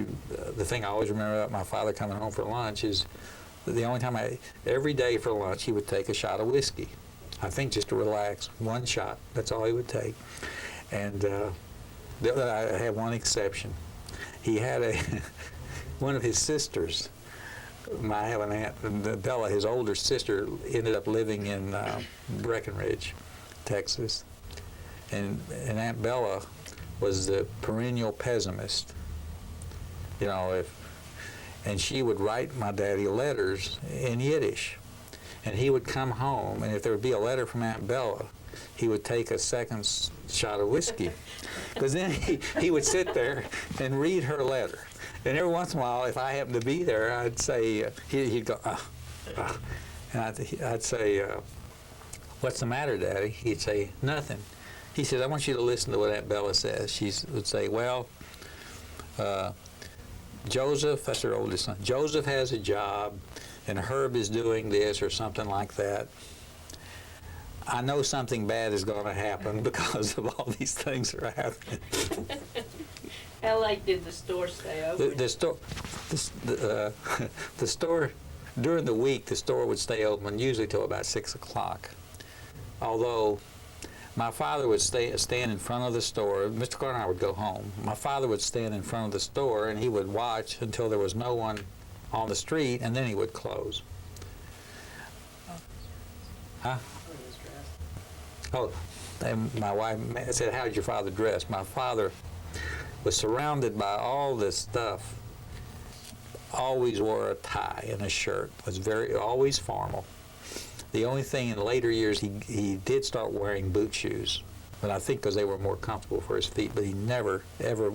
the thing I always remember about my father coming home for lunch is the only time every day for lunch, he would take a shot of whiskey. I think just to relax, 1 shot, that's all he would take. And I had one exception. He had one of his sisters, I have an aunt, Bella, his older sister, ended up living in Breckenridge, Texas. And Aunt Bella was the perennial pessimist, and she would write my daddy letters in Yiddish, and he would come home, and if there would be a letter from Aunt Bella, he would take a second shot of whiskey, because then he would sit there and read her letter, and every once in a while, if I happened to be there, I'd say, he'd go, and I'd say, what's the matter, Daddy? He'd say, nothing. He said, I want you to listen to what Aunt Bella says. She would say, well, Joseph, that's her oldest son, Joseph has a job, and Herb is doing this or something like that. I know something bad is going to happen because of all these things that are happening. How late did the store stay open? The store, during the week, the store would stay open usually till about 6 o'clock. Although my father would stand in front of the store. Mr. Gartenhire would go home. My father would stand in front of the store, and he would watch until there was no one on the street, and then he would close. Huh? How he was dressed. Oh, and my wife said, "How'd your father dress?" My father was surrounded by all this stuff. Always wore a tie and a shirt. Was always formal. The only thing in later years he did start wearing boot shoes, but I think because they were more comfortable for his feet. But he never ever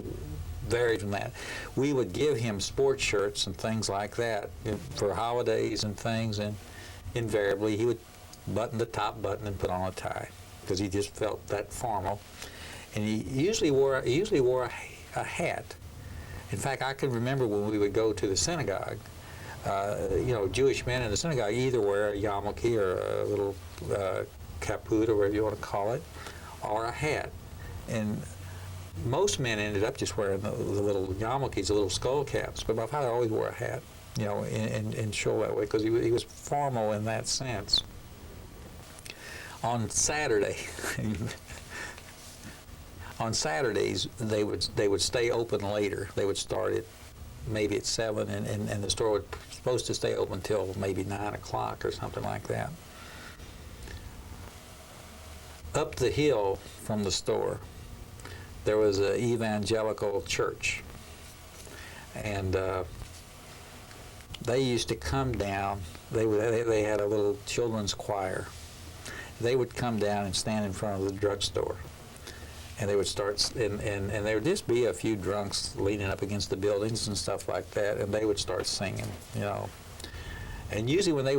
varied from that. We would give him sports shirts and things like that for holidays and things, and invariably he would button the top button and put on a tie because he just felt that formal. And he usually wore a hat. In fact, I can remember when we would go to the synagogue. Jewish men in the synagogue either wear a yarmulke or a little kaput or whatever you want to call it, or a hat. And most men ended up just wearing the little yarmulkes, the little skull caps. But my father always wore a hat, and show that way because he was formal in that sense. On Saturday, on Saturdays they would stay open later. They would start at maybe at 7, and the store was supposed to stay open till maybe 9 o'clock or something like that. Up the hill from the store, there was an evangelical church, and they used to come down. They had a little children's choir. They would come down and stand in front of the drugstore, and they would start, and there would just be a few drunks leaning up against the buildings and stuff like that, and they would start singing, And usually when they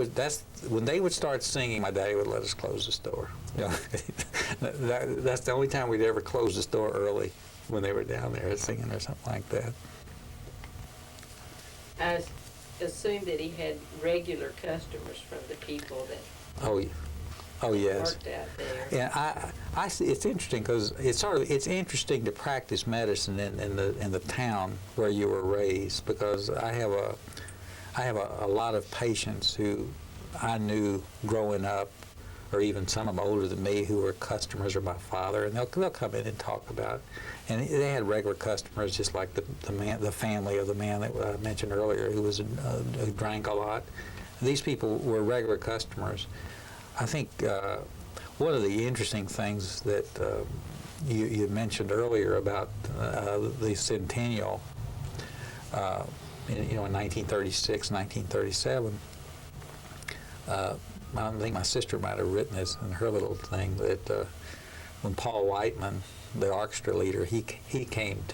would start singing, my daddy would let us close the store. That's the only time we'd ever close the store early, when they were down there singing or something like that. I assume that he had regular customers from the people that Oh yes. worked out there. Yeah, I see. It's interesting because it's interesting to practice medicine in the town where you were raised, because I have a lot of patients who I knew growing up, or even some of them older than me, who were customers of my father, and they'll come in and talk about it. And they had regular customers, just like the family of the man that I mentioned earlier, who drank a lot. These people were regular customers. I think one of the interesting things that you mentioned earlier about the centennial, in 1936, 1937, I think my sister might have written this in her little thing, that when Paul Whiteman, the orchestra leader, he came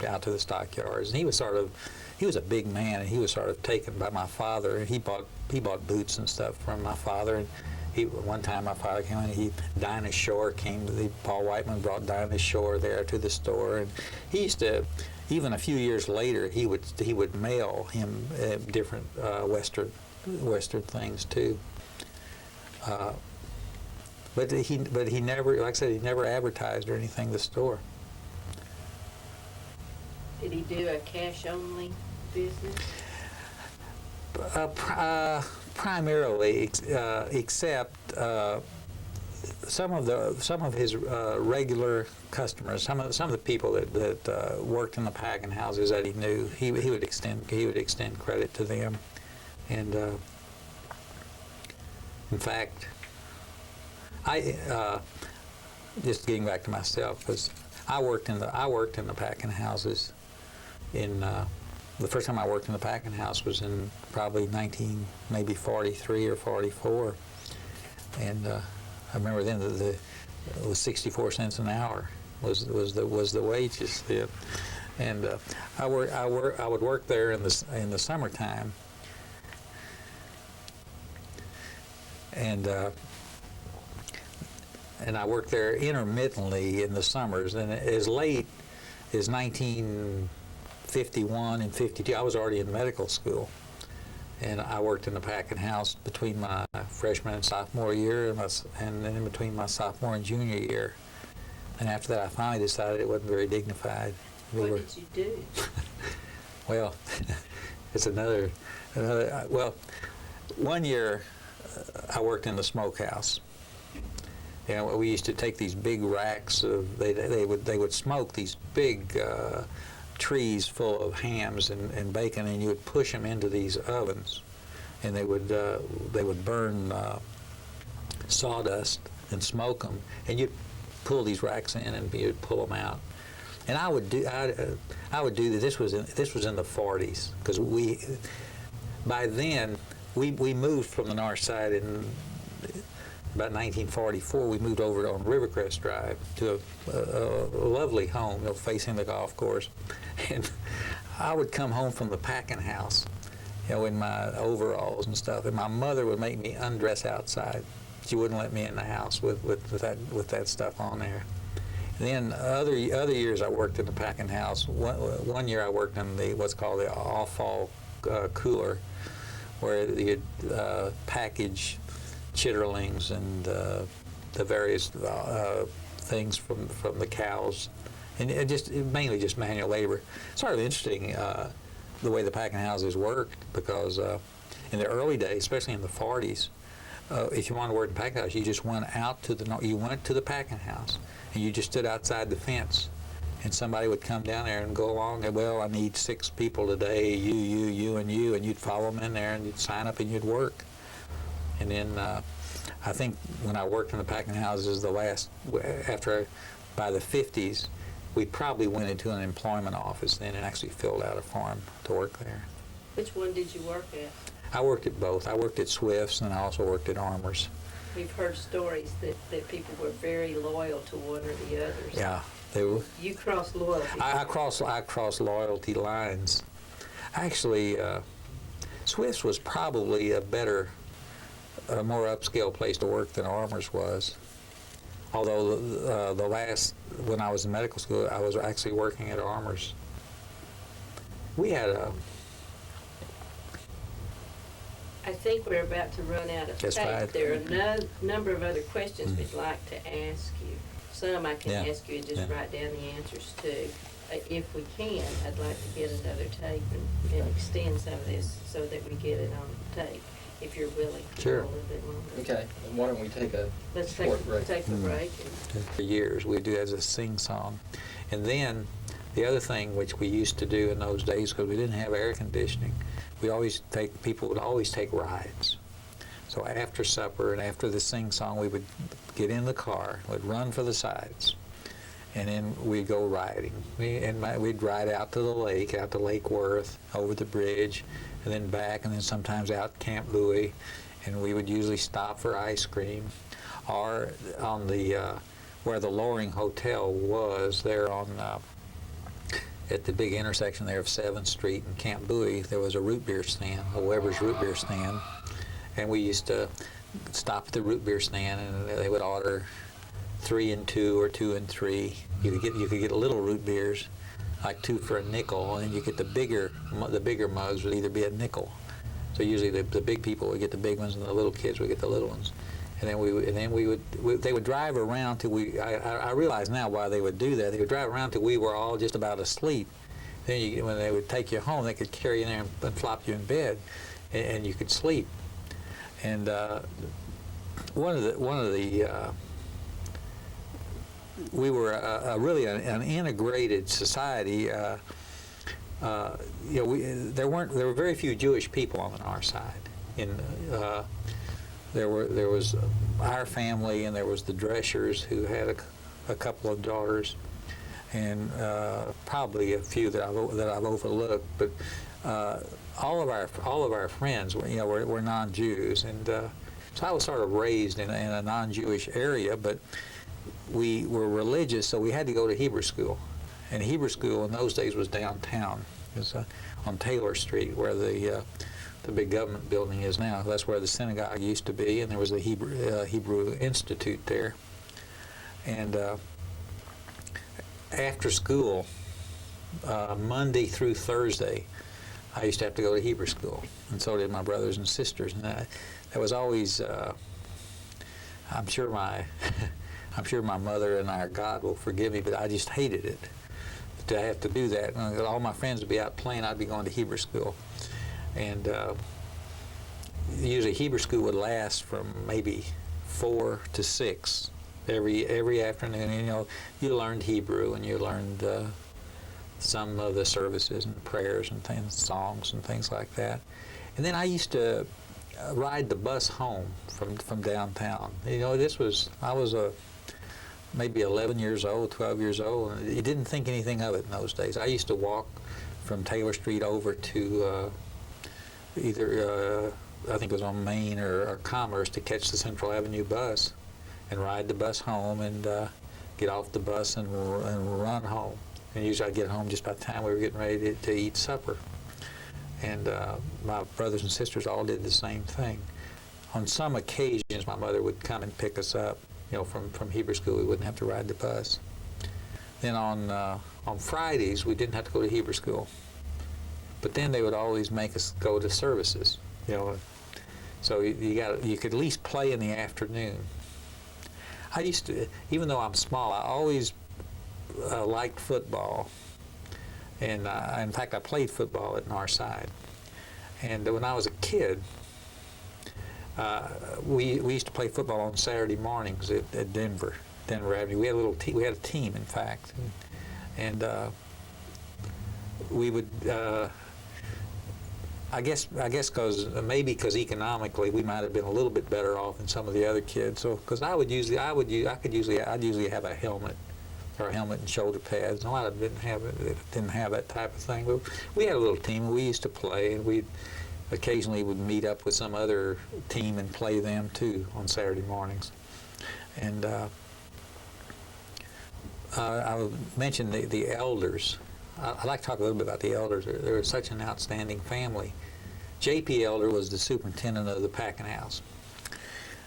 out to the stockyards, and he was a big man, and he was sort of taken by my father, and he bought boots and stuff from my father. And one time my father came in, Dinah Shore Paul Whiteman brought Dinah Shore there to the store, and he used to, even a few years later, he would mail him different Western things too. But he never, like I said, he never advertised or anything the store. Did he do a cash-only business? Primarily, except some of his regular customers, some of the people that worked in the packing houses that he knew, he would extend credit to them, and in fact, I just getting back to myself, because I worked in the packing houses in. The first time I worked in the packing house was in probably 43 or 44, and I remember then it was 64 cents an hour was the wages then, and I would work there in the summertime, and I worked there intermittently in the summers, and as late as 1951 and 52, I was already in medical school, and I worked in the packing house between my freshman and sophomore year, and then in between my sophomore and junior year. And after that, I finally decided it wasn't very dignified. What did you do? Well, it's another. Well, one year I worked in the smokehouse. We used to take these big racks of. They would smoke these big. Trees full of hams and bacon, and you would push them into these ovens, and they would burn sawdust and smoke them, and you'd pull these racks in and you'd pull them out. And I would do this was in the 40s, because by then we moved from the north side in about 1944. We moved over on Rivercrest Drive to a lovely home, facing the golf course. And I would come home from the packing house, in my overalls and stuff, and my mother would make me undress outside. She wouldn't let me in the house with that stuff on there. And then other years I worked in the packing house. One year I worked in what's called the off-fall cooler, where you'd package chitterlings and the various things from the cows, and mainly just manual labor. It's sort of interesting the way the packing houses worked, because in the early days, especially in the 40s, if you wanted to work in the packing house, you just went out to the packing house, and you just stood outside the fence, and somebody would come down there and go along and, well, I need 6 people today, you, and you'd follow them in there, and you'd sign up and you'd work. And then I think when I worked in the packing houses by the 50s, we probably went into an employment office then and actually filled out a form to work there. Which one did you work at? I worked at both. I worked at Swift's, and I also worked at Armour's. We've heard stories that people were very loyal to one or the others. Yeah, they were. You crossed loyalty. I crossed loyalty lines. Actually, Swift's was probably a more upscale place to work than Armour's was. Although when I was in medical school, I was actually working at Armour's. We had I think we're about to run out of That's tape. fine. There are a number of other questions we'd like to ask you. Some I can Yeah. ask you and just Yeah. write down the answers to. If we can, I'd like to get another tape and extend some of this so that we get it on tape, if you're willing to Sure. go a little bit longer. Okay, and why don't we take a Let's short break? take a break. For years, we do as a sing-song. And then the other thing which we used to do in those days, because we didn't have air conditioning, people would always take rides. So after supper and after the sing-song, we would get in the car, we'd run for the sides, and then we'd go riding. We'd ride out to the lake, out to Lake Worth, over the bridge, and then back, and then sometimes out Camp Louis, and we would usually stop for ice cream. Or on where the Loring Hotel was, there at the big intersection there of 7th Street and Camp Bowie, there was a root beer stand, a Weber's root beer stand, and we used to stop at the root beer stand, and they would order 3 and 2 or 2 and 3. You could get little root beers, like 2 for a nickel, and then you get the bigger mugs would either be a nickel. So usually the big people would get the big ones, and the little kids would get the little ones. And then they would drive around till I realize now why they would do that. They would drive around till we were all just about asleep. Then when they would take you home, they could carry you in there and flop you in bed, and you could sleep. And we were really an integrated society. There were very few Jewish people on our side. There was our family, and there was the Dreschers, who had a couple of daughters, and probably a few that I've overlooked. But all of our friends were non-Jews, and so I was sort of raised in a non-Jewish area, but we were religious, so we had to go to Hebrew school. And Hebrew school in those days was downtown. It was on Taylor Street, where the big government building is now. That's where the synagogue used to be, and there was the Hebrew Institute there. And after school, Monday through Thursday, I used to have to go to Hebrew school, and so did my brothers and sisters. And that was always, I'm sure my mother and our God will forgive me, but I just hated it to have to do that. And all my friends would be out playing, I'd be going to Hebrew school. And usually Hebrew school would last from maybe 4 to 6 every afternoon. And, you learned Hebrew, and you learned some of the services and prayers and things, songs and things like that. And then I used to ride the bus home from downtown. I was maybe 11 years old, 12 years old, and you didn't think anything of it in those days. I used to walk from Taylor Street over to either, I think it was on Main or Commerce, to catch the Central Avenue bus and ride the bus home and get off the bus and run home. And usually I'd get home just by the time we were getting ready to eat supper. And my brothers and sisters all did the same thing. On some occasions, my mother would come and pick us up, from Hebrew school. We wouldn't have to ride the bus. Then on Fridays, we didn't have to go to Hebrew school. But then they would always make us go to services, So you could at least play in the afternoon. I used to, even though I'm small, I always liked football. And in fact, I played football at Northside. And when I was a kid, we used to play football on Saturday mornings at Denver Avenue. We had we had a team, in fact, and we would. I guess because economically we might have been a little bit better off than some of the other kids. So because I'd usually have a helmet. Or a helmet and shoulder pads. A lot of them didn't have that type of thing. But we had a little team, and we used to play, and we occasionally would meet up with some other team and play them too on Saturday mornings. And I mentioned the elders. I'd like to talk a little bit about the elders. They were such an outstanding family. J.P. Elder was the superintendent of the packing house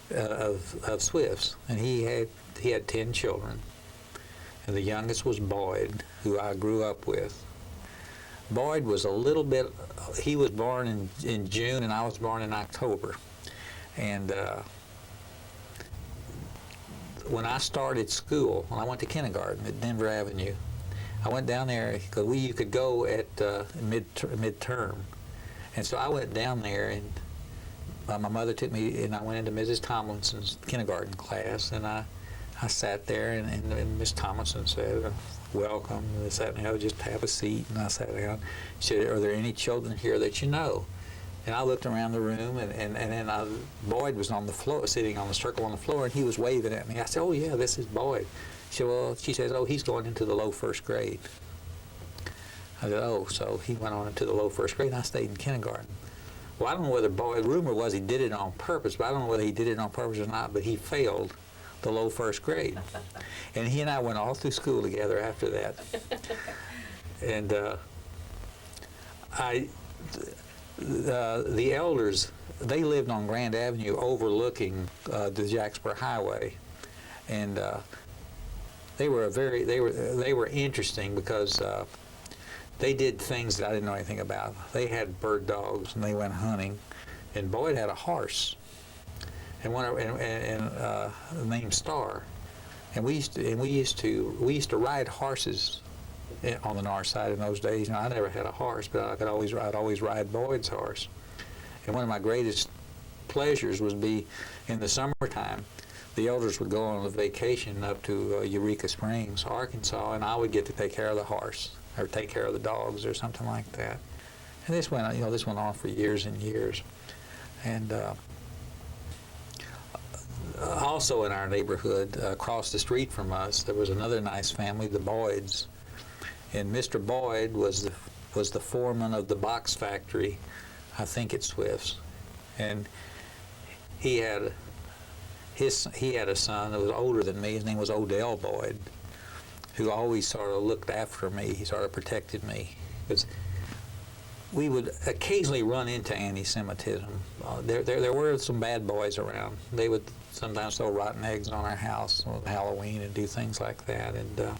of Swifts, and he had 10 children. And the youngest was Boyd, who I grew up with. Boyd was he was born in June, and I was born in October. And when I started school, when I went to kindergarten at Denver Avenue, I went down there because you could go at midterm. And so I went down there, and my mother took me, and I went into Mrs. Tomlinson's kindergarten class, and I sat there, and Miss Tomlinson said, "Welcome." And I sat down, just have a seat, and I sat down. She said, "Are there any children here that you know?" And I looked around the room, and then Boyd was on the floor, sitting on the circle on the floor, and he was waving at me. I said, "Oh yeah, this is Boyd." She said, "Oh, he's going into the low first grade." I said, "Oh," so he went on into the low first grade, and I stayed in kindergarten. Well, I don't know whether Boyd, rumor was he did it on purpose, but I don't know whether he did it on purpose or not, but he failed the low first grade. And he and I went all through school together after that. And the elders, they lived on Grand Avenue overlooking the Jacksboro Highway. And they were interesting because they did things that I didn't know anything about. They had bird dogs, and they went hunting. And Boyd had a horse. And named Star, and we used to ride horses on the north side in those days. I never had a horse, but I'd always ride Boyd's horse. And one of my greatest pleasures was be in the summertime. The elders would go on a vacation up to Eureka Springs, Arkansas, and I would get to take care of the horse or take care of the dogs or something like that. And this went on for years and years, and. Also in our neighborhood, across the street from us, there was another nice family, the Boyds. And Mr. Boyd was the foreman of the box factory, I think at Swift's. And he had a son that was older than me. His name was Odell Boyd, who always sort of looked after me. He sort of protected me. Because we would occasionally run into anti-Semitism. There were some bad boys around. They would sometimes throw rotten eggs on our house on Halloween and do things like that. And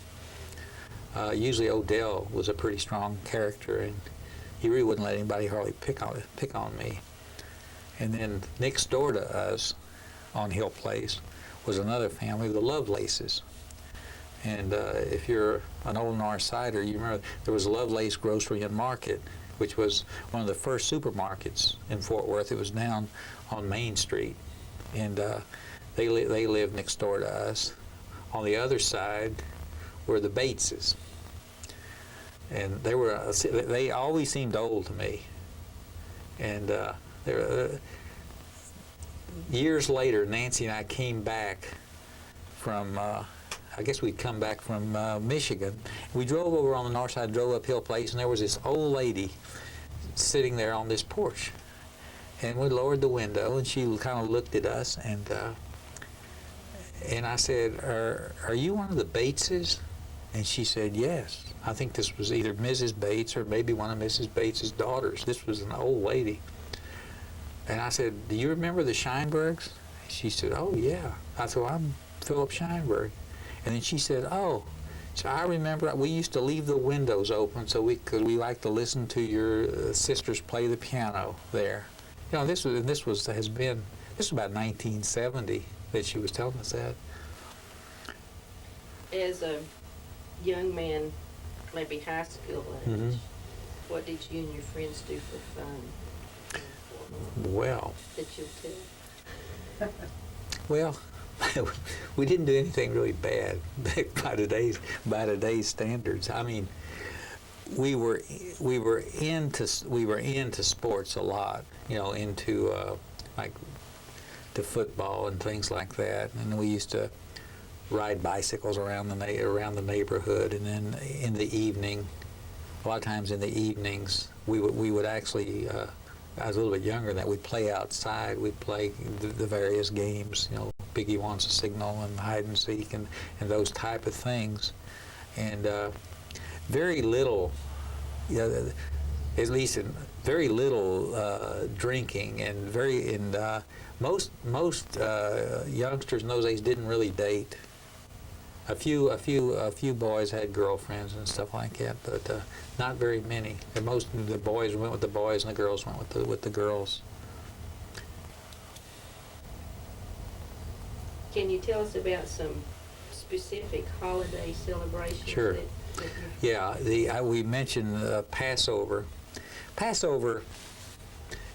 usually Odell was a pretty strong character, and he really wouldn't let anybody hardly pick on me. And then next door to us on Hill Place was another family, the Lovelaces. And if you're an old North Sider, you remember there was Lovelace Grocery and Market, which was one of the first supermarkets in Fort Worth. It was down on Main Street, and they lived next door to us. On the other side were the Bateses, and they always seemed old to me, and years later, Nancy and I came back from, I guess we'd come back from Michigan. We drove over on the north side, drove up Hill Place, and there was this old lady sitting there on this porch. And we lowered the window, and she kind of looked at us, and I said, are you one of the Bateses? And she said, yes. I think this was either Mrs. Bates or maybe one of Mrs. Bates's daughters. This was an old lady. And I said, do you remember the Sheinbergs? She said, oh, yeah. I said, well, I'm Philip Sheinberg. And then she said, oh, so I remember we used to leave the windows open because we liked to listen to your sisters play the piano there. You know, this was about 1970 that she was telling us that. As a young man, maybe high school age, Mm-hmm. what did you and your friends do for fun? Well, That you'll tell? well, we didn't do anything really bad by today's standards. I mean, we were into sports a lot. You know, into like to football and things like that. And we used to ride bicycles around the neighborhood. And then in the evening, a lot of times in the evenings, we would actually. I was a little bit younger than that. We'd play outside. We'd play the various games, you know, Biggie Wants a Signal and hide and seek and those type of things. And very little, you know, at least very little drinking, and most youngsters in those days didn't really date. A few boys had girlfriends and stuff like that, but not very many. And most of the boys went with the boys, and the girls went with the girls. Can you tell us about some specific holiday celebrations? Sure. That Yeah, we mentioned Passover. Passover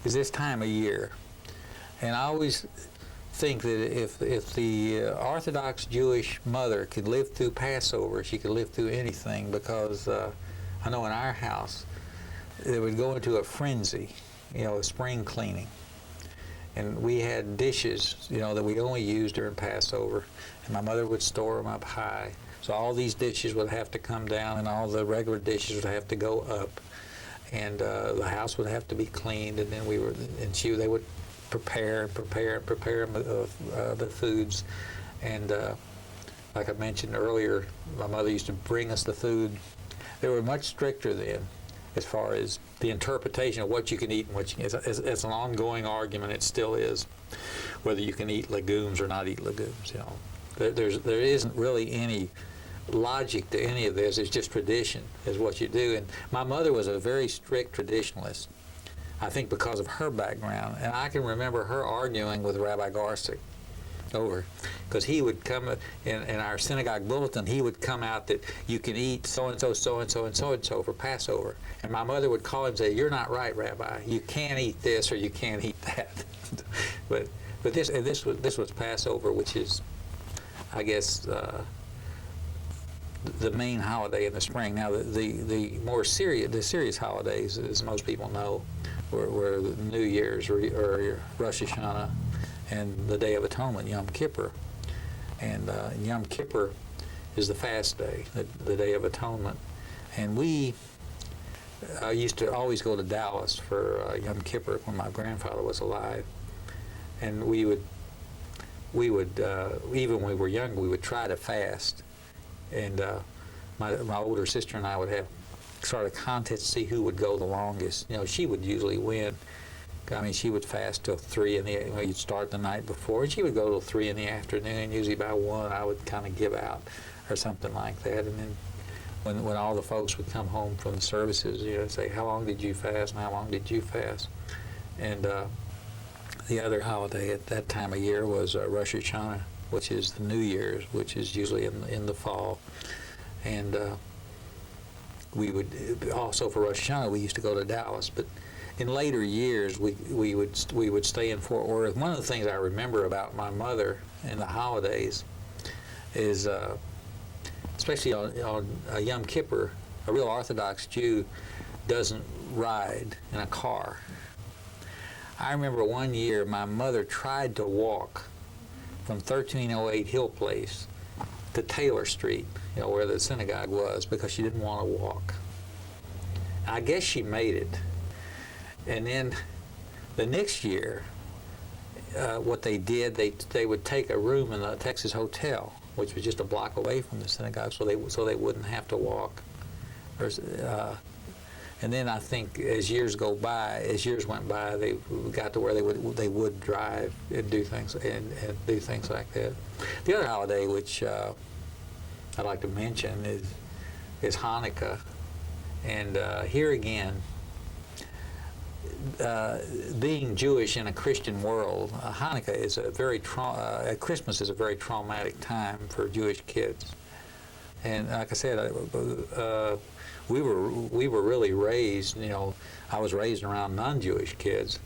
is this time of year, and I always think that if the Orthodox Jewish mother could live through Passover, she could live through anything, because I know in our house they would go into a frenzy, you know, a spring cleaning. And we had dishes, you know, that we only used during Passover, and my mother would store them up high. So all these dishes would have to come down, and all the regular dishes would have to go up, and the house would have to be cleaned, and then they would prepare the foods. And like I mentioned earlier, my mother used to bring us the food. They were much stricter then as far as the interpretation of what you can eat and what you can. It's an ongoing argument. It still is, whether you can eat legumes or not eat legumes. You know, there isn't really any logic to any of this. It's just tradition is what you do. And my mother was a very strict traditionalist, I think because of her background. And I can remember her arguing with Rabbi Garsick over, because he would come in our synagogue bulletin, he would come out that you can eat so-and-so, so-and-so, and so-and-so for Passover. And my mother would call him and say, you're not right, Rabbi. You can't eat this or you can't eat that. but this was Passover, which is, I guess, the main holiday in the spring. Now, the more serious holidays, as most people know, were the New Year's or Rosh Hashanah and the Day of Atonement, Yom Kippur. And Yom Kippur is the fast day, the Day of Atonement. And we used to always go to Dallas for Yom Kippur when my grandfather was alive. And we would even when we were young, we would try to fast. And my older sister and I would have sort of contests to see who would go the longest. You know, she would usually win. I mean, she would fast till 3 in the, you'd start the night before, and she would go till 3 in the afternoon. Usually by 1, I would kind of give out or something like that. And then when all the folks would come home from the services, you know, say, how long did you fast and how long did you fast? And the other holiday at that time of year was Rosh Hashanah, which is the New Year's, which is usually in the fall. And we would also, for Rosh Hashanah, we used to go to Dallas. But in later years, we would stay in Fort Worth. One of the things I remember about my mother and the holidays is, especially on Yom Kippur, a real Orthodox Jew doesn't ride in a car. I remember one year my mother tried to walk from 1308 Hill Place to Taylor Street, you know, where the synagogue was, because she didn't want to walk. I guess she made it. And then the next year, what they did, they would take a room in the Texas Hotel, which was just a block away from the synagogue, so they wouldn't have to walk. And then I think as years went by, they got to where they would drive and do things like that. The other holiday which I'd like to mention is Hanukkah, and here again, being Jewish in a Christian world, Hanukkah is Christmas is a very traumatic time for Jewish kids. And like I said, we were really raised, you know, I was raised around non-Jewish kids,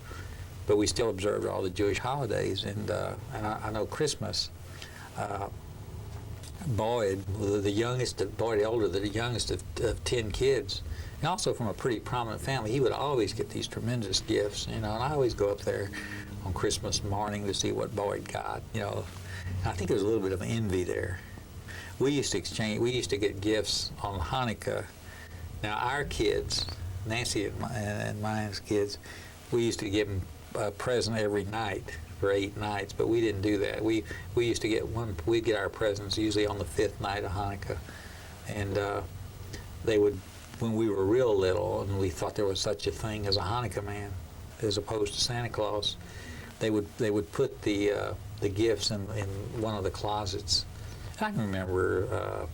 but we still observed all the Jewish holidays. And I know Christmas, Boyd, the youngest of 10 kids, and also from a pretty prominent family, he would always get these tremendous gifts, you know, and I always go up there on Christmas morning to see what Boyd got, you know. And I think there was a little bit of envy there. We used to get gifts on Hanukkah. Now our kids, Nancy and mine's kids, we used to give them a present every night for 8 nights, but we didn't do that. We used to we'd get our presents usually on the 5th night of Hanukkah. And they would, when we were real little and we thought there was such a thing as a Hanukkah man as opposed to Santa Claus, they would put the gifts in one of the closets. I can remember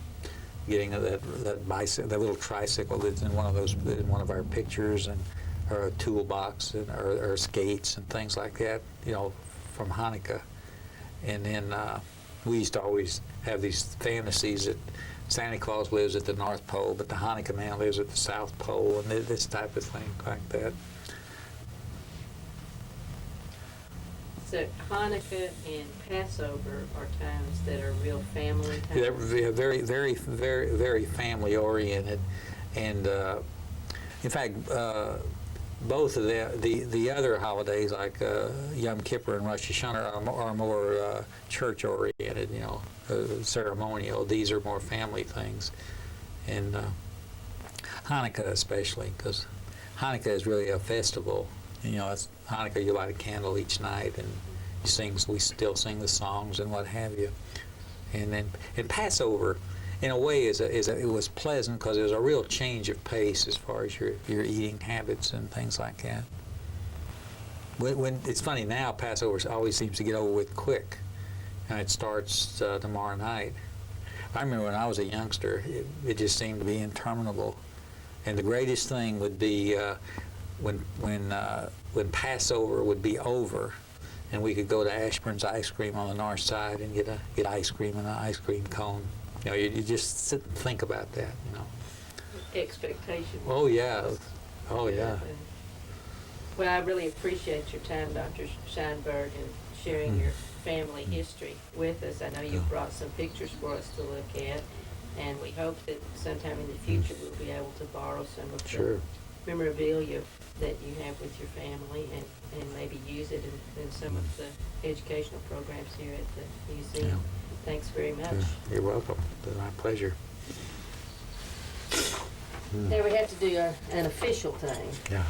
getting that bicycle, that little tricycle that's in one of our pictures, and or a toolbox, or skates and things like that, you know, from Hanukkah. And then we used to always have these fantasies that Santa Claus lives at the North Pole, but the Hanukkah man lives at the South Pole, and this type of thing like that. So Hanukkah and Passover are times that are real family times. They're very, very, very, very family oriented, and in fact, both of the other holidays like Yom Kippur and Rosh Hashanah are more church oriented, you know, ceremonial. These are more family things, and Hanukkah especially, because Hanukkah is really a festival. You know, it's Hanukkah, you light a candle each night, and we still sing the songs and what have you. And then Passover, in a way, it was pleasant because it was a real change of pace as far as your eating habits and things like that. When it's funny now, Passover always seems to get over with quick, and it starts tomorrow night. I remember when I was a youngster, it just seemed to be interminable, and the greatest thing would be when Passover would be over, and we could go to Ashburn's Ice Cream on the north side and get ice cream and an ice cream cone. You know, you just sit and think about that, you know. Expectation. Oh, yeah. Oh, yeah. Well, I really appreciate your time, Dr. Sheinberg, and sharing your family history with us. I know you brought some pictures for us to look at, and we hope that sometime in the future we'll be able to borrow some of the memorabilia that you have with your family, and maybe use it in some of the educational programs here at the museum. Yeah. Thanks very much. Yeah, you're welcome. It's my pleasure. Now we have to do an official thing. Yeah.